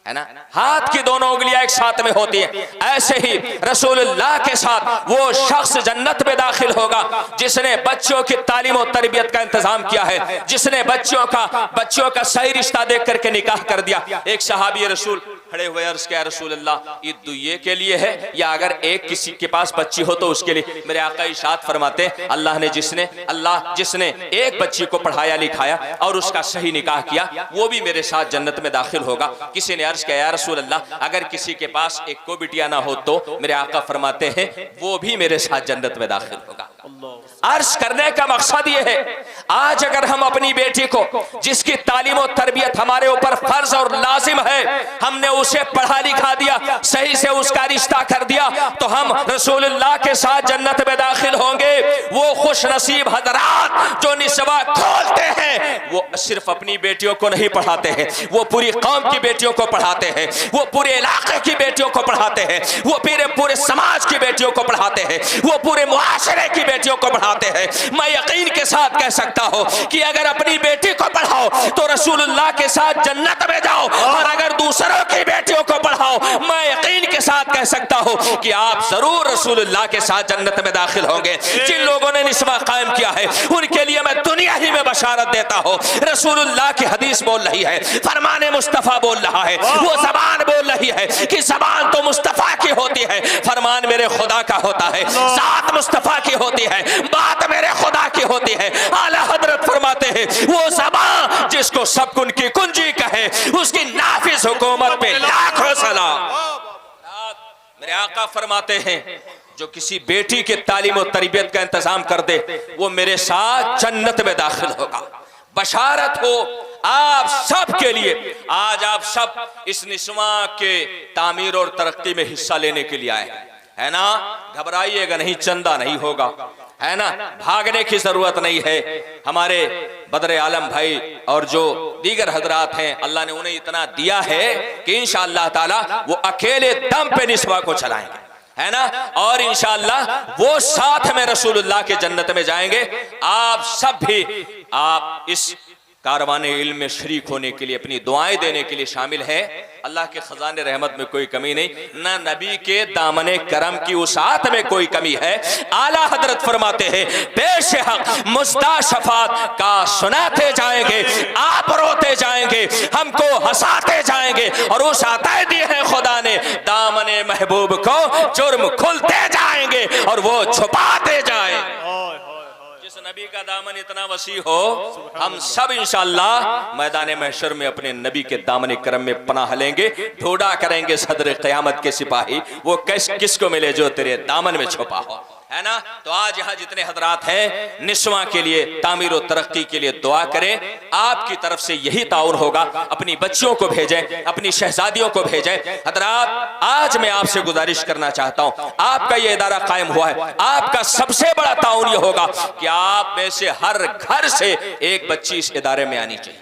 है ना, हाथ की दोनों उंगलियां एक साथ में होती है। ऐसे ही रसूलुल्लाह के साथ वो शख्स जन्नत में दाखिल होगा जिसने बच्चों की तालीम और तरबियत का इंतजाम किया है, जिसने बच्चों का सही रिश्ता देख करके निकाह कर दिया। एक सहाबी रसूल खड़े हुए, अर्ज किया रसूल अल्लाह ये दुए के लिए है या अगर एक किसी के पास बच्ची हो तो उसके लिए? मेरे आका इरशाद फरमाते हैं अल्लाह जिसने एक बच्ची को पढ़ाया लिखाया और उसका सही निकाह किया वो भी मेरे साथ जन्नत में दाखिल होगा। किसी ने अर्ज किया या रसूल अल्लाह अगर किसी के पास एक को बिटिया ना हो तो? मेरे आका फरमाते हैं वो भी मेरे साथ जन्नत में दाखिल होगा। अर्ज करने का मकसद ये है आज अगर हम अपनी बेटी को जिसकी तालीम और तरबियत हमारे ऊपर फर्ज और लाजिम है हमने उसे पढ़ा लिखा दिया, सही से उसका रिश्ता कर दिया तो हम रसूलुल्लाह के साथ जन्नत में दाखिल होंगे। वो खुश नसीब हजरात जो निस्वा खोलते हैं वो सिर्फ अपनी बेटियों को नहीं पढ़ाते हैं, वो पूरी कौम की बेटियों को पढ़ाते हैं, वो पूरे इलाके की बेटियों को पढ़ाते हैं, वो पूरे समाज की बेटियों को पढ़ाते हैं, वो पूरे मुआशरे की बेटियों को पढ़ाते हैं। मैं यकीन के साथ कह सकता हूं कि अगर अपनी बेटी को पढ़ाओ तो रसूलुल्लाह के साथ जन्नत में जाओ, और अगर दूसरों की बेटियों को पढ़ाओ मैं यकीन के साथ कह सकता हूं कि आप जरूर रसूलुल्लाह के साथ जन्नत में दाखिल होंगे। जिन लोगों ने निस्वा कायम किया है उनके लिए मैं दुनिया ही में बशारत देता हूं। रसूलुल्लाह की हदीस बोल रही है, फरमाने मुस्तफा बोल रहा है, वो ज़बान बोल रही है कि ज़बान तो मुस्तफा की होती है, फरमान मेरे खुदा का होता है, जात मुस्तफा की होती है, बात मेरे खुदा की होती है। आला हजरत फरमाते हैं वो ज़बान जिसको सब कुन की कुंजी कहे उसकी नाफिज हुकूमत पे लाखों सलाम। मेरे आका फरमाते हैं जो किसी बेटी के तालीम और तरबियत का इंतजाम कर दे वो मेरे साथ जन्नत में दाखिल होगा। बशारत हो आप सब के लिए। आज आप सब इस निस्वा के तामीर और तरक्की में हिस्सा लेने के लिए आए है ना। घबराइएगा नहीं, चंदा नहीं होगा है ना, भागने की जरूरत नहीं है। हमारे बदर आलम भाई और जो दीगर हजरात हैं अल्लाह ने उन्हें इतना दिया है कि इंशाअल्लाह ताला वो अकेले दम पे निस्वा को चलाएंगे है ना, और इंशाअल्लाह वो साथ में रसूलुल्लाह के जन्नत में जाएंगे। आप सब भी आप इस कारवाने इल्म में शरीक होने के लिए अपनी दुआएं देने के लिए शामिल है। अल्लाह के खजाने रहमत में कोई कमी नहीं, ना नबी के दामने करम की उसात में कोई कमी है। आला हजरत फरमाते हैं पेश हक मुस्ता शफात का सुनाते जाएंगे, आप रोते जाएंगे, हमको हंसाते जाएंगे, और उस अता दिए है खुदा ने दामने महबूब को जुर्म खुलते जाएंगे और वो छुपाते जाए। नबी का दामन इतना वसी हो हम सब इंशाअल्लाह मैदान महशर में अपने नबी के दामन करम में पनाह लेंगे, ढूंढा करेंगे सदर क़यामत के सिपाही वो किसको मिले जो तेरे दामन में छुपा हो है ना। तो आज यहाँ जितने हजरात हैं निस्वा के लिए तामीर और तरक्की के लिए दुआ करें। आपकी तरफ से यही ताउन होगा, अपनी बच्चियों को भेजें, अपनी शहजादियों को भेजें। हजरात आज मैं आपसे गुजारिश करना चाहता हूँ, आपका ये इदारा कायम हुआ है, आपका सबसे बड़ा ताउन ये होगा कि आप में से हर घर से एक बच्ची इस इदारे में आनी चाहिए।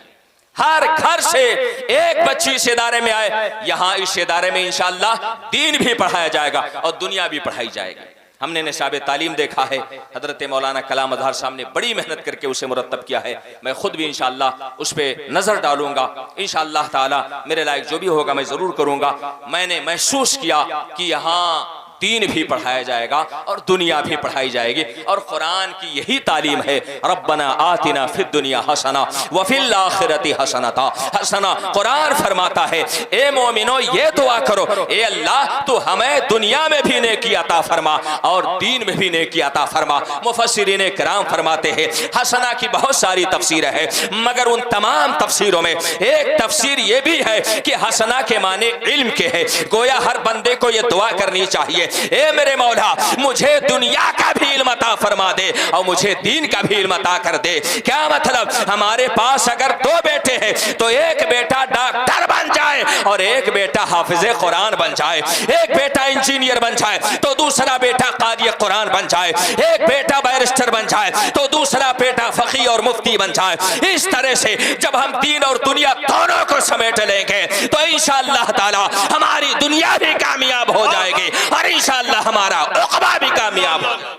हर घर से एक बच्ची इस इदारे में आए। यहाँ इस इदारे में इंशाअल्लाह दीन भी पढ़ाया जाएगा और दुनिया भी पढ़ाई जाएगी। हमने निसाब तालीम देखा है, हजरत मौलाना कलाम अजहर साहब ने बड़ी मेहनत करके उसे मुरतब किया है। मैं खुद भी इंशाअल्लाह उस पर नजर डालूंगा, इंशाअल्लाह ताला मेरे लायक जो भी होगा मैं जरूर करूंगा। मैंने महसूस किया कि यहाँ दीन भी पढ़ाया जाएगा और दुनिया भी पढ़ाई जाएगी, और कुरान की यही तालीम है, रब्बना आतिना फिद दुनिया हसना व फिल आखिरति हसनता हसना। कुरान फरमाता है ए मोमिनो ये दुआ करो, ए अल्लाह तू हमें दुनिया में भी नेकी अता फरमा और दीन में भी नेकी अता फरमा। मुफस्सिरीन किराम फरमाते हैं हसना की बहुत सारी तफसीर है, मगर उन तमाम तफसीरों में एक तफसीर ये भी है कि हसना के माने इल्म के है। गोया हर बंदे को ये दुआ करनी चाहिए, ए मेरे मौला मुझे दुनिया का भी इल्म अता फरमा दे और मुझे दीन का भी इल्म अता कर दे। क्या मतलब, हमारे पास अगर दो बेटे हैं तो एक बेटा डॉक्टर बन जाए और एक बेटा हाफिज़े कुरान बन जाए, एक बेटा इंजीनियर बन जाए तो दूसरा बेटा क़ारी कुरान बन जाए, एक बेटा बैरिस्टर बन जाए तो दूसरा बेटा फकी और मुफ्ती बन जाए। इस तरह से जब हम दीन और दुनिया दोनों को समेट लेंगे तो इंशाअल्लाह ताला हमारी दुनिया भी कामयाब हो जाएगी और इंशाअल्लाह हमारा उक़बा भी कामयाब हो जाएगा।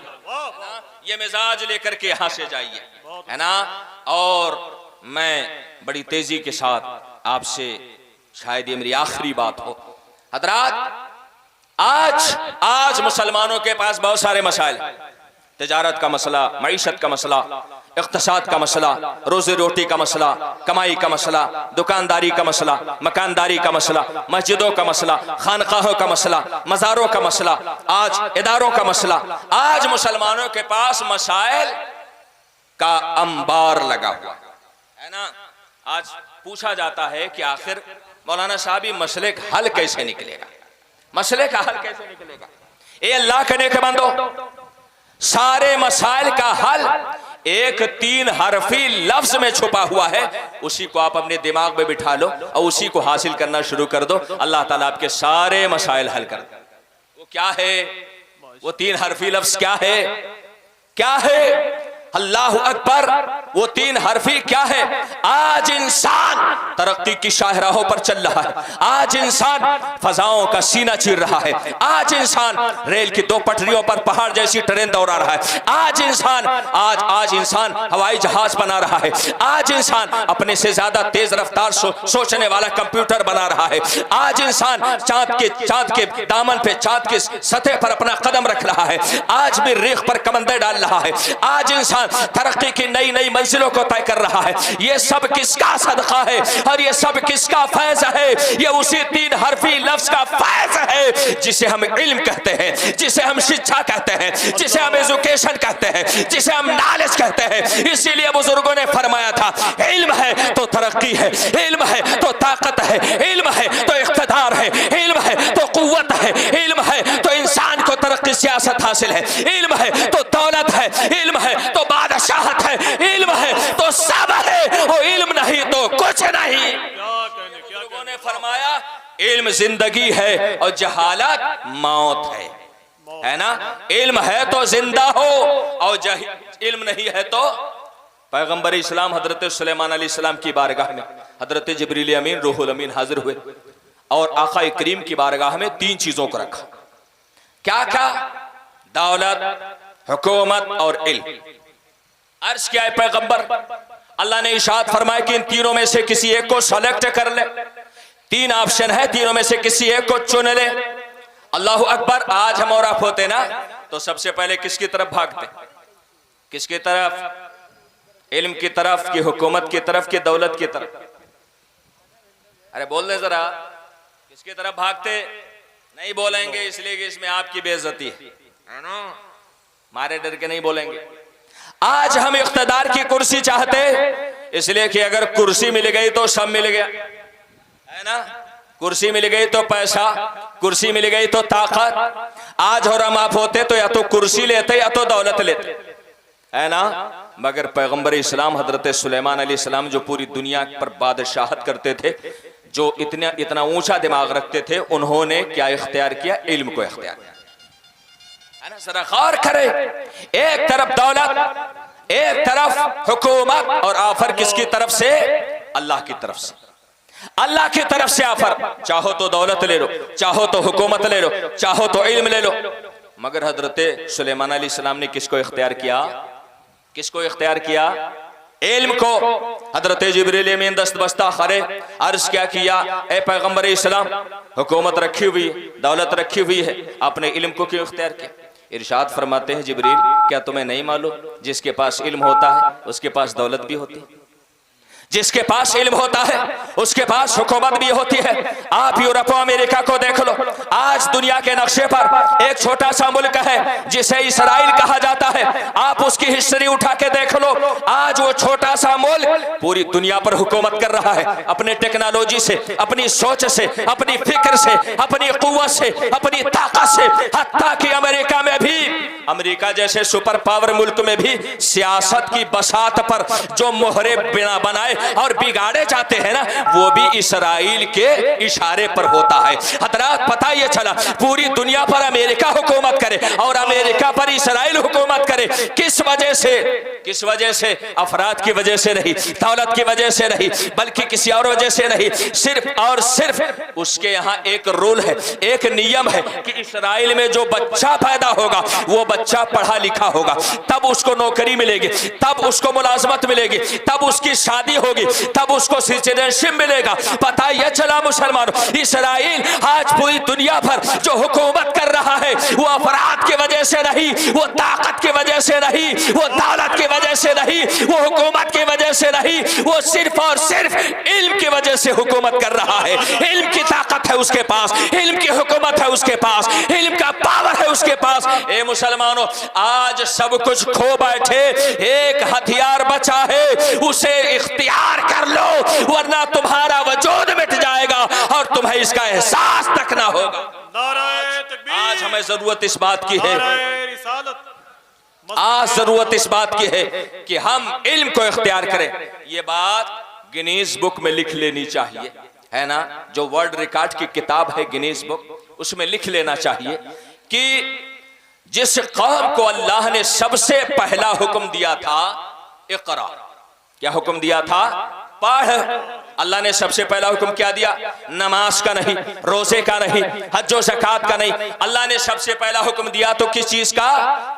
ये मिजाज लेकर के यहाँ से जाइए है ना। और मैं बड़ी तेजी के साथ आपसे, शायद ये मेरी आखिरी बात हो हजरात, आज मुसलमानों के पास बहुत सारे मसाइल, तिजारत का मसला, मईशत का मसला, इक़्तिसाद का मसला, रोजी रोटी का मसला, कमाई का मसला, दुकानदारी का मसला, मकानदारी का मसला, मस्जिदों का मसला, खानकाहों का मसला, मज़ारों का मसला, आज इदारों का मसला। आज मुसलमानों के पास मसाइल का अंबार लगा हुआ है ना। आज पूछा जाता है कि आखिर मौलाना साहब ये मसले का हल कैसे निकलेगा, मसले का हल कैसे निकलेगा। ए अल्लाह के नेक बंदो, सारे मसाइल का हल एक 3 हरफी लफ्ज में छुपा हुआ है। उसी को आप अपने दिमाग में बिठा लो और उसी को हासिल करना शुरू कर दो, अल्लाह ताला आपके सारे मसाइल हल कर दो। वो क्या है? वो 3 हरफी लफ्ज क्या है? क्या है? अल्लाह अकबर। वो 3 हरफी क्या है? आज इंसान तरक्की की शाहराहों पर चल रहा है, आज इंसान फजाओं का सीना चीर रहा है, आज इंसान रेल की 2 पटरियों पर पहाड़ जैसी ट्रेन दौड़ा रहा है, आज इंसान हवाई जहाज बना रहा है, आज इंसान अपने से ज्यादा तेज रफ्तार सोचने वाला कंप्यूटर बना रहा है, आज इंसान चांद के दामन पे, चांद की सतह पर अपना कदम रख रहा है, आज भी रेख पर कमंदे डाल रहा है, आज इंसान तरक्की की नई नई मंजिलों को तय कर रहा है। ये सब किसका सदका है और ये सब किसका फैज है? ये उसी 3 हरफी लफ्ज का फैज है जिसे हम इल्म कहते हैं, जिसे हम शिक्षा कहते हैं, जिसे हम एजुकेशन कहते हैं, जिसे हम नॉलेज कहते हैं। इसीलिए बुजुर्गों ने फरमाया था, इल्म है तो तरक्की है, इल्म है तो ताकत है, इल्म है तो इख्तिदार है, इल्म है तो कुव्वत है, इल्म है तो इंसान को तरक्की सियासत हासिल है, इल्म है तो दौलत है, इल्म है तो बादशाहत है, इल्म है तो सब है, और इल्म नहीं तो कुछ नहीं। लोगों ने फरमाया इल्म जिंदगी है और जहालत मौत है ना। इल्म है तो जिंदा हो और इल्म नहीं है तो। पैगंबर इस्लाम हजरत सुलेमान अलैहिस्सलाम की बारगाह में हजरत जिब्रील अमीन रूहुल अमीन हाजिर हुए और आका करीम की बारगाह में 3 चीजों को रखा। क्या क्या? दौलत, हुकूमत और इल्म। अर्ज किया है पैगंबर, अल्लाह ने इरशाद फरमाया कि इन तीनों में से किसी एक को सेलेक्ट कर ले। 3 ऑप्शन है, तीनों में से किसी एक को चुन ले। अल्लाह अकबर। आज हम और आप होते ना तो सबसे पहले किसकी तरफ भागते? किसकी तरफ? इल्म की तरफ कि हुकूमत की तरफ कि दौलत की तरफ? अरे बोल दे जरा, किसकी तरफ भागते? नहीं बोलेंगे इसलिए कि इसमें आपकी बेइज्जती है ना, मारे डर के नहीं बोलेंगे। आज हम इख्तिदार की कुर्सी चाहते इसलिए कि अगर कुर्सी मिल गई तो सब मिल गया, है ना। कुर्सी मिल गई तो पैसा, कुर्सी मिल गई तो ताकत। आज और हम आप होते तो या तो कुर्सी लेते या तो दौलत लेते, है ना। मगर पैगंबर इस्लाम हजरत सुलेमान अलैहिस्सलाम जो पूरी दुनिया पर बादशाहत करते थे, जो इतना ऊंचा दिमाग रखते थे, उन्होंने क्या इख्तियार किया? इल्म को इख्तियार किया, है ना। जरा गौर करे, एक तरफ दौलत, एक तरफ हुकूमत, और ऑफर किसकी तरफ से? अल्लाह की तरफ से। अल्लाह की तरफ से ऑफर, चाहो तो दौलत ले लो, चाहो तो हुकूमत ले लो, चाहो तो इल्म ले लो। मगर हजरत सुलेमान अलैहिस्सलाम ने किसको इख्तियार किया? किसको इख्तियार किया? इल्म को। हजरत जिब्रील अमीन दस्त बस्ता खड़े अर्ज क्या किया? ए पैगंबर इस्लाम, हुकूमत रखी हुई है, दौलत रखी हुई है, आपने इल्म को क्यों इख्तियार किया? इरशाद फरमाते हैं, जिब्रील क्या तुम्हें नहीं मालूम जिसके पास इल्म होता है उसके पास दौलत भी होती है, जिसके पास इल्म होता है उसके पास हुकूमत भी होती है। आप यूरोप अमेरिका को देख लो, आज दुनिया के नक्शे पर एक छोटा सा मुल्क है जिसे इस्राइल कहा जाता है। आप उसकी हिस्ट्री उठा के देख लो, आज वो छोटा सा मुल्क पूरी दुनिया पर हुकूमत कर रहा है, अपने टेक्नोलॉजी से, अपनी सोच से, अपनी फिक्र से, अपनी कुव्वत से, अपनी ताकत से। हत्ता कि अमेरिका में भी, अमेरिका जैसे सुपर पावर मुल्क में भी सियासत की बसात पर जो मोहरे बिना बनाए और बिगाड़े जाते हैं ना, वो भी इस्राइल के इशारे पर होता है। हजरात पता ये चला, पूरी दुनिया पर अमेरिका हुकूमत करे और अमेरिका पर इस्राइल हुकूमत करे। किस वजह से? किस वजह से? अफराद की वजह से नहीं, दौलत की वजह से नहीं, बल्कि किसी और वजह से नहीं। सिर्फ और सिर्फ उसके यहाँ एक रूल है, एक नियम है कि इस्राइल में जो बच्चा पैदा होगा वो बच्चा पढ़ा लिखा होगा, तब उसको नौकरी मिलेगी, तब उसको मुलाजमत मिलेगी, तब उसकी शादी होगी, तब उसको सिटीजनशिप मिलेगा। पता यह चला मुसलमानों, इस्राइल आज पूरी दुनिया पर जो हुकूमत कर रहा है वो अफराद की वजह से नहीं, वो ताकत की वजह वजह से नहीं, वो दौलत की वजह से नहीं, वो हुकूमत की वजह से नहीं, वो सिर्फ और सिर्फ इल्म की वजह से हुकूमत कर रहा है। इल्म की ताकत है उसके पास, इल्म की हुकूमत है उसके पास, इल्म का पावर है उसके पास। ए मुसलमानों, आज सब कुछ खो बैठे, एक हथियार बचा है, उसे इख्तियार कर लो, वरना तुम्हारा वजूद मिट जाएगा और तुम्हें इसका एहसास तक ना होगा। नारे तकबीर। आज हमें जरूरत इस बात की है, नारे रिसालत। आज जरूरत इस बात की है कि हम इल्म को इख्तियार करें। ये बात गिनीज बुक में लिख लेनी चाहिए, है ना। जो वर्ल्ड रिकॉर्ड की किताब है गिनीज बुक, उसमें लिख लेना चाहिए कि जिस कौम को अल्लाह ने सबसे पहला हुक्म दिया था, इक़रा, क्या हुक्म दिया था? पढ़। अल्लाह ने सबसे पहला हुक्म क्या दिया? नमाज का नहीं, रोजे का नहीं, हज्जो ज़कात का नहीं, अल्लाह ने सबसे पहला हुक्म दिया तो किस चीज का?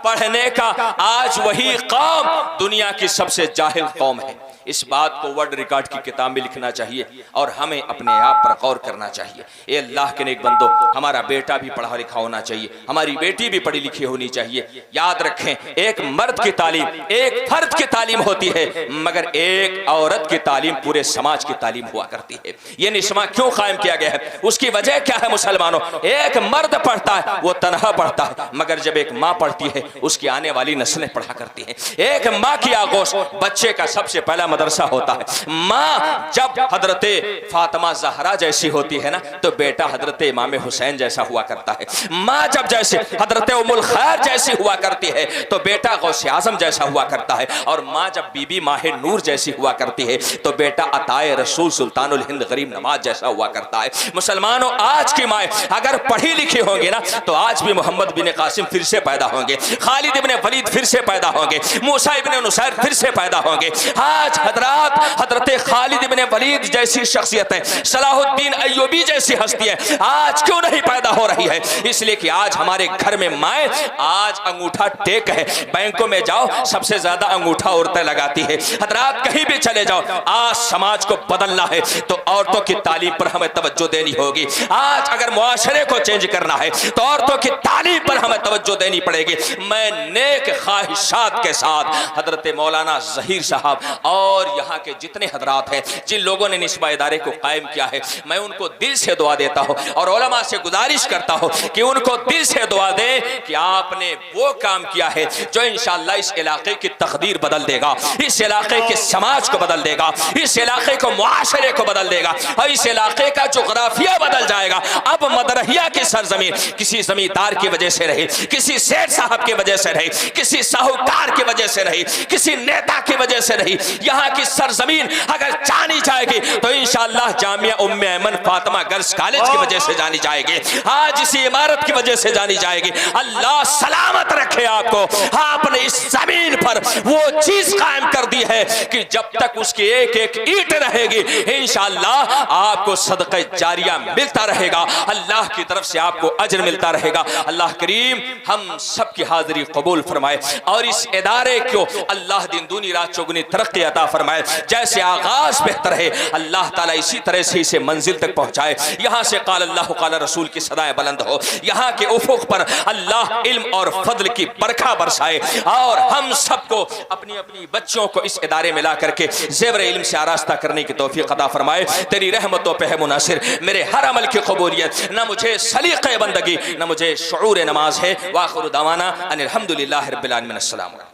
पढ़ने का। आज वही कौम दुनिया की सबसे जाहिल कौम है। इस बात को वर्ल्ड रिकॉर्ड की किताब में लिखना चाहिए और हमें अपने आप पर गौर करना चाहिए। ए अल्लाह के नेक बंदो, हमारा बेटा भी पढ़ा लिखा होना चाहिए, हमारी बेटी भी पढ़ी लिखी होनी चाहिए। याद रखें, एक मर्द की तालीम, एक फर्द की तालीम होती है, मगर एक औरत की तालीम पूरे समाज की तालीम हुआ करती है। ये निशमा क्यों कायम किया गया है? उसकी वजह क्या है मुसलमानों? एक मर्द पढ़ता है, वो तनहा पढ़ता है, मगर जब एक माँ पढ़ती है, उसकी आने वाली नस्लें पढ़ा करती हैं। एक माँ की आगोश बच्चे का सबसे पहला मदरसा होता है। माँ जब हजरते फातिमा ज़हरा जैसी होती है ना, तो बेटा हजरते इमाम हुसैन जैसा हुआ करता है। माँ जब जैसे हजरते उम्मुल खैर जैसी हुआ करती है, तो बेटा गौसे आजम जैसा हुआ करता है। और माँ जब बीबी माहे नूर जैसी हुआ करती है, तो बेटा अताए रसूल सुल्तानुल हिंद गरीब नवाज जैसा हुआ करता है। मुसलमानों, आज की माए अगर पढ़ी लिखी होंगी ना, तो आज भी मोहम्मद बिन कासिम फिर से पैदा होंगे, खालिद इब्ने वलीद फिर से पैदा होंगे, मूसा इब्ने नुसैर फिर से पैदा होंगे। आज हजरत खालिद इब्ने वलीद जैसी शख्सियतें, सलाहुद्दीन अय्यूबी जैसी हस्तियां आज क्यों नहीं पैदा हो रही है? इसलिए कि आज हमारे घर में माए आज अंगूठा टेक है। बैंकों में जाओ, सबसे ज्यादा अंगूठा औरतें लगाती है। हजरात कहीं भी चले जाओ, आज समाज को बदलना है तो औरतों की तालीम पर हमें तवज्जो देनी होगी। आज अगर मुआशरे को चेंज करना है तो औरतों की तालीम पर हमें तवज्जो देनी पड़ेगी। मैं नेक ख्वाहिशात के साथ हजरत मौलाना ज़हीर साहब और यहाँ के जितने हजरात हैं, जिन लोगों ने निस्बा इदारे को कायम किया है, मैं उनको दिल से दुआ देता हूँ और उलमा से गुजारिश करता हूँ कि उनको दिल से दुआ दें कि आपने वो काम किया है जो इंशाअल्लाह इस इलाके की तकदीर बदल देगा, इस इलाके के समाज को बदल देगा, इस इलाके को मुआशरे को बदल देगा और इस इलाके का जोग्राफिया बदल जाएगा। अब मदरहिया की सरजमीन किसी जमींदार की वजह से रही, किसी सेठ साहब की वजह से रही, किसी साहूकार की वजह से रही, किसी नेता की वजह से रही, यहाँ की सरजमीन अगर जानी जाएगी तो इंशाअल्लाह जामिया उम्मे ऐमन फातिमा गर्ल्स कॉलेज की वजह से जानी जाएगी, आज इसी इमारत की वजह से जानी जाएगी। अल्लाह सलामत रखे आपको। आपने इस जमीन पर वो चीज कायम कर दी है कि जब तक उसकी एक एक ईंट रहेगी, इंशाअल्लाह आपको सदक़े जारिया मिलता रहेगा, अल्लाह की तरफ से आपको अजर मिलता रहेगा। अल्लाह करीम हम सब की हाजिरी कबूल फरमाए और इस इदारे को अल्लाह दिन दूनी रात चौगुनी तरक्की अता फरमाए। जैसे आगाज बेहतर है, अल्लाह ताला इसी तरह से इसे मंजिल तक पहुंचाए। यहाँ से काल अल्लाह काल रसूल की सदाएं बुलंद हो, यहाँ के उफुक पर अल्लाह इल्म और फजल की बरखा बरसाए और हम सबको अपनी अपनी बच्चों को इस इदारे में ला करके ज़ेवर इल्म से आरास्ता करने की तौफीक अता फरमाए। तेरी रहमतों पे है मुनासिर मेरे हर अमल की कबूलियत, न मुझे सलीक़े बंदगी, न मुझे शुऊर नमाज है। वाखिर दावाना अनिल हम्दुलिल्लाहि रब्बिल आलमीन। अस्सलाम।